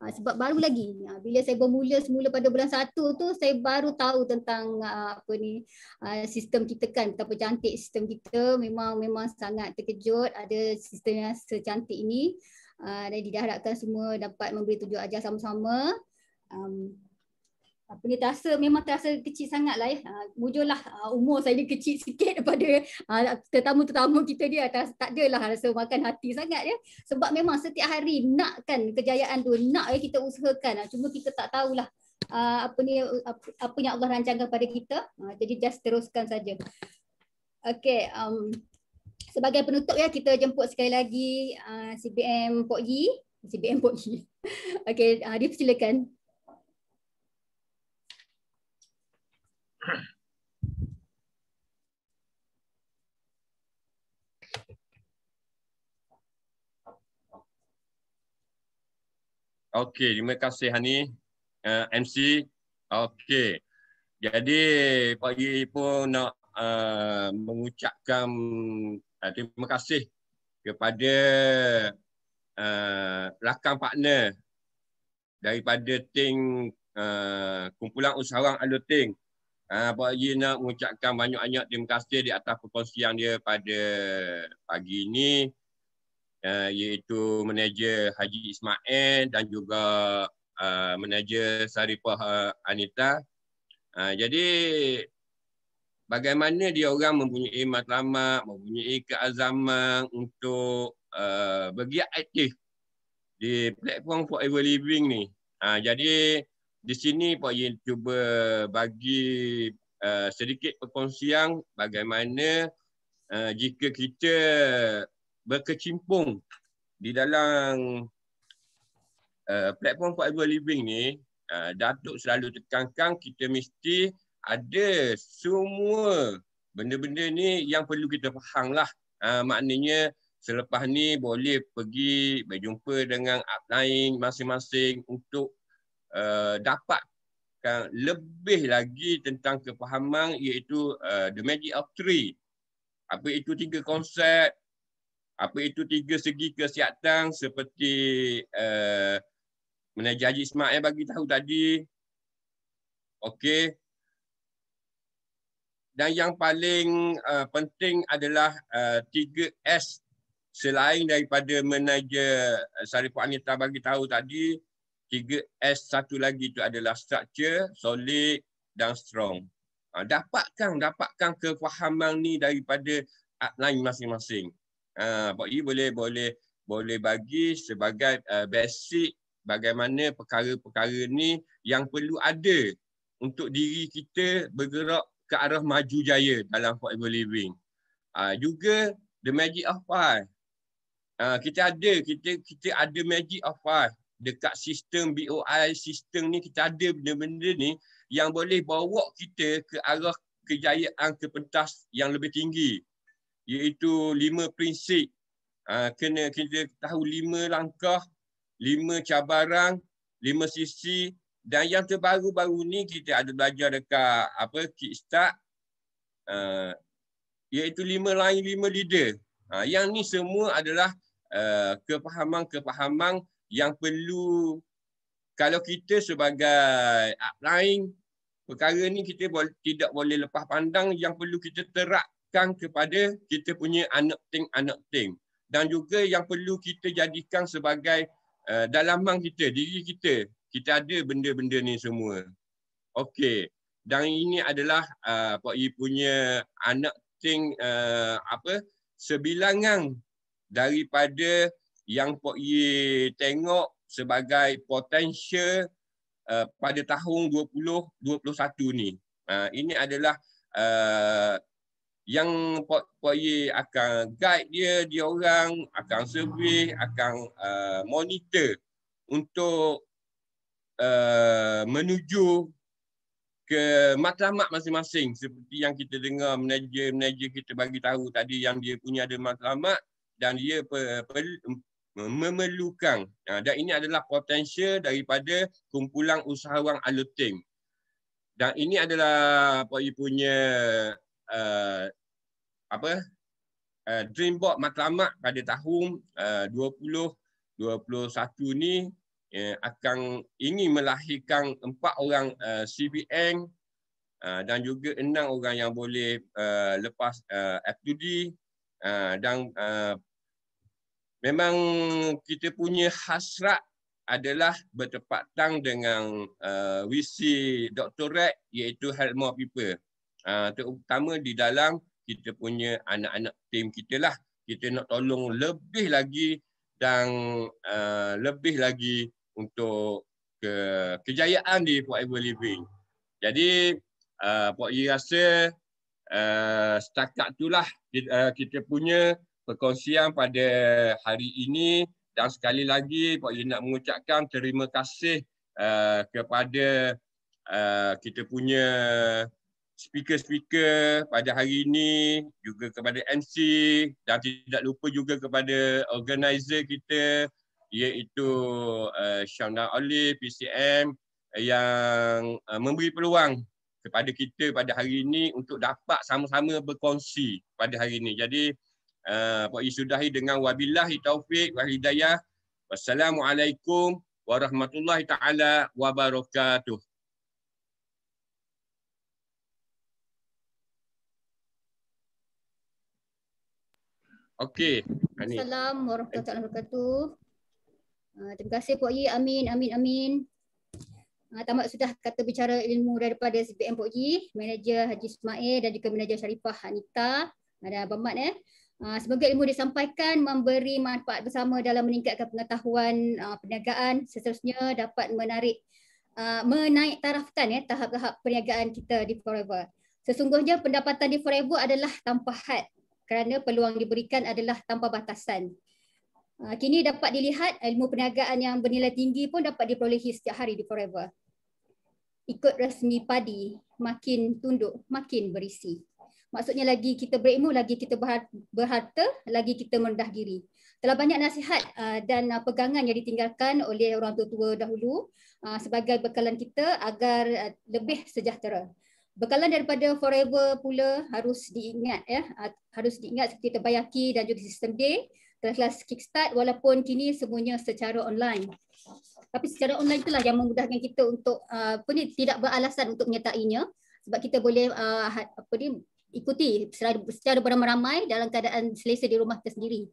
sebab baru lagi bila saya bermula semula pada bulan 1 tu, saya baru tahu tentang sistem kita kan, betapa cantik sistem kita. Memang sangat terkejut ada sistem yang secantik ini. Dan diharapkan semua dapat memberi tunjuk ajar sama-sama. Memang terasa kecil sangat lah ya. Mujurlah umur saya ni kecil sikit daripada tetamu-tetamu kita dia. Tak adalah rasa makan hati sangat ya. Sebab memang setiap hari nak kan kejayaan tu, nak kita usahakan. Cuma kita tak tahulah apa yang Allah rancangkan pada kita. Jadi just teruskan saja. Okey, sebagai penutup ya, kita jemput sekali lagi CBM Pok Yi. CBM Pok Yi. Okey, dipersilakan. Okey, terima kasih Hani, MC. Okey, jadi Pak Yi pun nak mengucapkan terima kasih kepada rakan partner daripada tim kumpulan usahawan Aluteng. Pak Yi nak mengucapkan banyak-banyak terima kasih di atas perkongsian dia pada pagi ini. Iaitu manager Haji Ismail dan juga manager Saripah Anita. Jadi bagaimana dia orang mempunyai matlamat, mempunyai keazaman untuk bergiat aktif di platform Forever Living ni. Jadi di sini Pak Yin cuba bagi sedikit perkongsian bagaimana jika kita berkecimpung di dalam platform Forever Living ni, Datuk selalu tekankan kita mesti ada semua benda-benda ni yang perlu kita faham lah. Maknanya selepas ni boleh pergi berjumpa dengan upline masing-masing untuk dapatkan lebih lagi tentang kefahaman iaitu The Magic of Three. Apa itu 3 konsep, apa itu 3 segi kesihatan seperti manager Haji Ismail bagi tahu tadi. Okey. Dan yang paling penting adalah 3S selain daripada manager Saripah Anita bagi tahu tadi, 3S satu lagi itu adalah structure, solid dan strong. Dapatkan kefahaman ni daripada upline masing-masing. Pak Yi boleh bagi sebagai basic bagaimana perkara-perkara ni yang perlu ada untuk diri kita bergerak ke arah maju jaya dalam Forever Living. Juga the magic of five. Kita ada magic of five dekat sistem BOI sistem ni. Kita ada benda-benda ni yang boleh bawa kita ke arah kejayaan ke pentas yang lebih tinggi, iaitu 5 prinsip. Kena kita tahu 5 langkah, 5 cabaran, 5 sisi. Dan yang terbaru-baru ni kita ada belajar dekat Kickstart, iaitu 5 line, 5 leader. Yang ni semua adalah kefahaman-kefahaman yang perlu kalau kita sebagai upline, perkara ni kita tidak boleh lepas pandang, yang perlu kita terapkan kepada kita punya anak tim. Dan juga yang perlu kita jadikan sebagai dalaman kita, diri kita. Kita ada benda-benda ni semua. Okey. Dan ini adalah Pak Yi punya anak ting sebilangan daripada yang Pak Yi tengok sebagai potensial pada tahun 2021 ni. Ini adalah yang Pak Yi akan guide dia orang akan survey, akan monitor untuk menuju ke matlamat masing-masing, seperti yang kita dengar manager kita bagi tahu tadi yang dia punya ada matlamat dan dia memerlukan. Dan ini adalah potensial daripada kumpulan usahawan Aluteng. Dan ini adalah Pak Yi punya dream board matlamat pada tahun 2021 ni. Akan ingin melahirkan 4 orang CBN dan juga 6 orang yang boleh lepas FTD, dan memang kita punya hasrat adalah bertepatan dengan visi doktorat, iaitu help more people, terutama di dalam kita punya anak-anak tim kita lah. Kita nak tolong lebih lagi dan lebih lagi untuk kejayaan di Forever Living. Jadi Pak Yi rasa setakat itulah kita punya perkongsian pada hari ini. Dan sekali lagi Pak Yi nak mengucapkan terima kasih kepada kita punya speaker-speaker pada hari ini, juga kepada MC, dan tidak lupa juga kepada organizer kita iaitu Syamna Olive PCM yang memberi peluang kepada kita pada hari ini untuk dapat sama-sama berkongsi pada hari ini. Jadi Pak Yi sudahi dengan wabillahi taufik wal hidayah. Wassalamualaikum warahmatullahi taala wabarakatuh. Okey. Assalamualaikum warahmatullahi wabarakatuh. Terima kasih Pak Yi. Amin, amin, amin. Tamat sudah kata bicara ilmu daripada CPM Pak Yi, Manager Haji Ismail dan juga Manager Sharifah Anita dan Abang Mat. Semoga ilmu disampaikan memberi manfaat bersama dalam meningkatkan pengetahuan perniagaan, seterusnya dapat menaik tarafkan tahap-tahap perniagaan kita di Forever. Sesungguhnya pendapatan di Forever adalah tanpa had kerana peluang diberikan adalah tanpa batasan. Kini dapat dilihat ilmu perniagaan yang bernilai tinggi pun dapat diperolehi setiap hari di Forever. Ikut resmi padi, makin tunduk, makin berisi. Maksudnya lagi kita berilmu, lagi kita berharta, lagi kita merendah diri. Telah banyak nasihat dan pegangan yang ditinggalkan oleh orang tua-tua dahulu sebagai bekalan kita agar lebih sejahtera. Bekalan daripada Forever pula harus diingat harus diingat seperti Terbayaki dan juga sistem D, kelas Kickstart walaupun kini semuanya secara online. Tapi secara online itulah yang memudahkan kita untuk tidak beralasan untuk menyertainya sebab kita boleh ikuti secara beramai-ramai dalam keadaan selesa di rumah kita sendiri.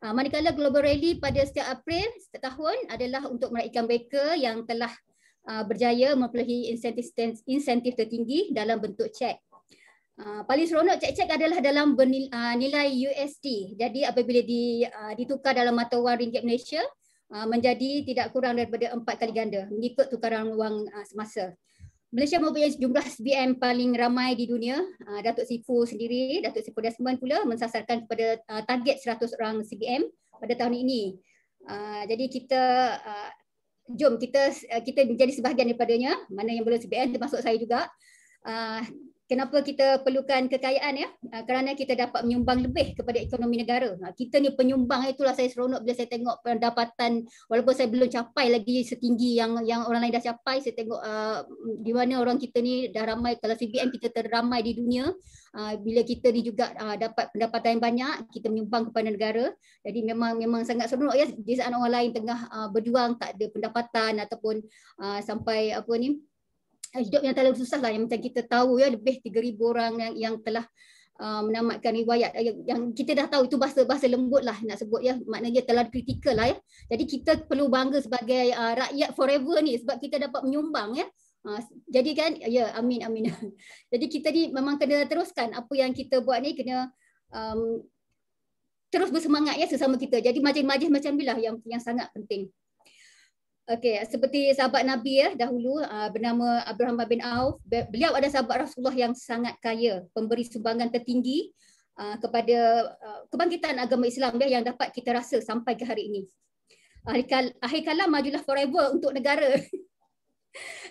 Manakala Global Rally pada setiap April setiap tahun adalah untuk meraihkan mereka yang telah berjaya memperolehi insentif tertinggi dalam bentuk cek. Paling seronok cek-cek adalah dalam nilai USD. Jadi apabila ditukar dalam mata wang ringgit Malaysia menjadi tidak kurang daripada 4 kali ganda mengikut tukaran wang semasa. Malaysia mempunyai jumlah CBM paling ramai di dunia. Datuk Sifu sendiri, Datuk Sifu Desmond pula mensasarkan kepada target 100 orang CBM pada tahun ini. Jadi jom kita menjadi sebahagian daripadanya, mana yang belum CBM termasuk saya juga. Kenapa kita perlukan kekayaan kerana kita dapat menyumbang lebih kepada ekonomi negara. Kita ni penyumbang, itulah saya seronok bila saya tengok pendapatan walaupun saya belum capai lagi setinggi yang orang lain dah capai. Saya tengok di mana orang kita ni dah ramai, kalau CBM kita terramai di dunia. Bila kita ni juga dapat pendapatan yang banyak, kita menyumbang kepada negara. Jadi memang sangat seronok di saat orang lain tengah berjuang tak ada pendapatan ataupun sampai hidup yang terlalu susah lah, yang macam kita tahu lebih 3,000 orang yang telah menamatkan riwayat yang kita dah tahu itu bahasa lembut lah nak sebut maknanya terlalu kritikal lah Jadi kita perlu bangga sebagai rakyat Forever ni sebab kita dapat menyumbang jadi kan amin. Jadi kita ni memang kena teruskan apa yang kita buat ni, kena terus bersemangat sesama kita. Jadi majlis-majlis macam inilah yang sangat penting. Okey, seperti sahabat Nabi dahulu bernama Abdurrahman bin Auf. Beliau ada sahabat Rasulullah yang sangat kaya, pemberi sumbangan tertinggi kepada kebangkitan agama Islam yang dapat kita rasa sampai ke hari ini. Akhir kalam majulah Forever untuk negara.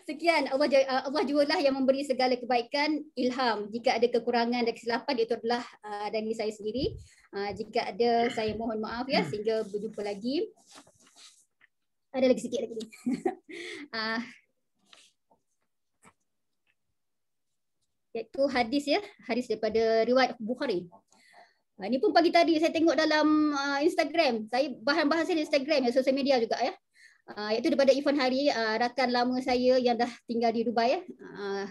Sekian, Allah jualah yang memberi segala kebaikan, ilham. Jika ada kekurangan dan kesilapan itu adalah dari saya sendiri. Jika ada, saya mohon maaf sehingga berjumpa lagi. Ada lagi sikit lagi. Iaitu hadis hadis daripada riwayat Bukhari. Ini pun pagi tadi saya tengok dalam Instagram. Saya bahan-bahan saya di Instagram sosial media juga iaitu daripada Ifan Hari, rakan lama saya yang dah tinggal di Dubai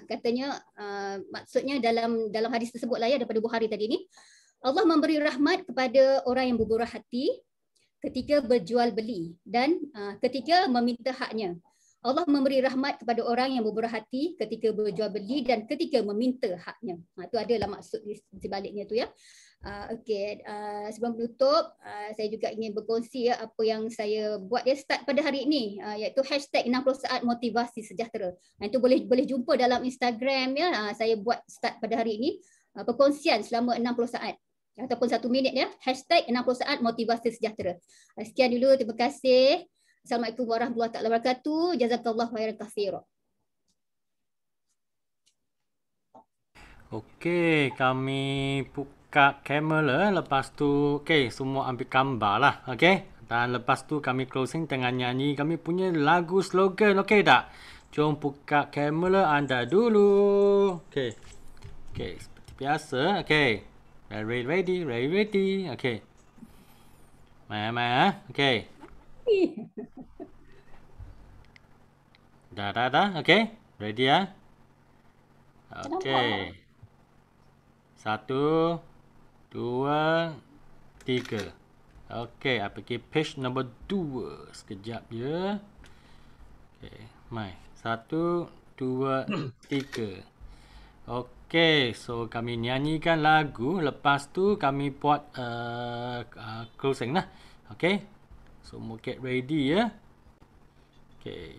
katanya maksudnya dalam hadis tersebut daripada Bukhari tadi ni, Allah memberi rahmat kepada orang yang bermurah hati ketika berjual beli dan ketika meminta haknya. Allah memberi rahmat kepada orang yang bermurah hati ketika berjual beli dan ketika meminta haknya. Itu adalah maksud di sebaliknya tu Okey, sebelum menutup saya juga ingin berkongsi apa yang saya buat start pada hari ini iaitu #60 saat motivasi sejahtera. Itu boleh jumpa dalam Instagram saya buat start pada hari ini. perkongsian selama 60 saat ataupun 1 minit ya. #60 saat motivasi sejahtera. Sekian dulu, terima kasih. Assalamualaikum warahmatullahi wabarakatuh. Jazakallahu khairan katsiran. Okey, kami buka kamera, lepas tu okey, semua ambil gambar lah, okey. Dan lepas tu kami closing dengan nyanyi kami punya lagu slogan, okey tak? Jom buka kamera anda dulu. Okey. Okey, seperti biasa, okey. Ready, okey. Mai, okey. Dah, okey. Ready ya? Okey. 1, 2, 3. Okey, I pergi page nombor 2. Sekejap je. Okey, mai. 1, 2, 3. Okey, so kami nyanyikan lagu. Lepas tu kami buat closing lah. Okey. So, get ready ya. Okey.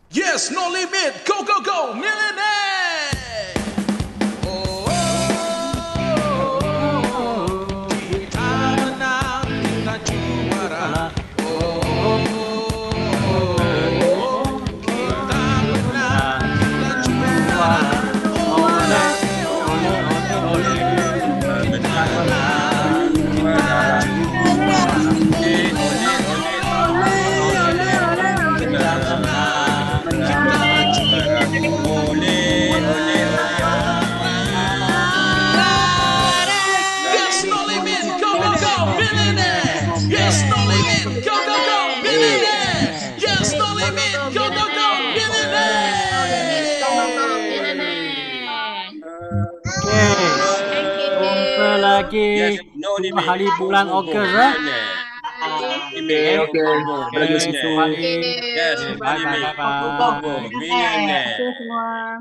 Yes, no limit. Go, go, go, millionaire. Oh, kita menang, kita juara. Oh, kita menang, kita juara. Oleh, kita menang, kita lagi hari bulan Ogos ya. Yes, bye. Terima kasih semua.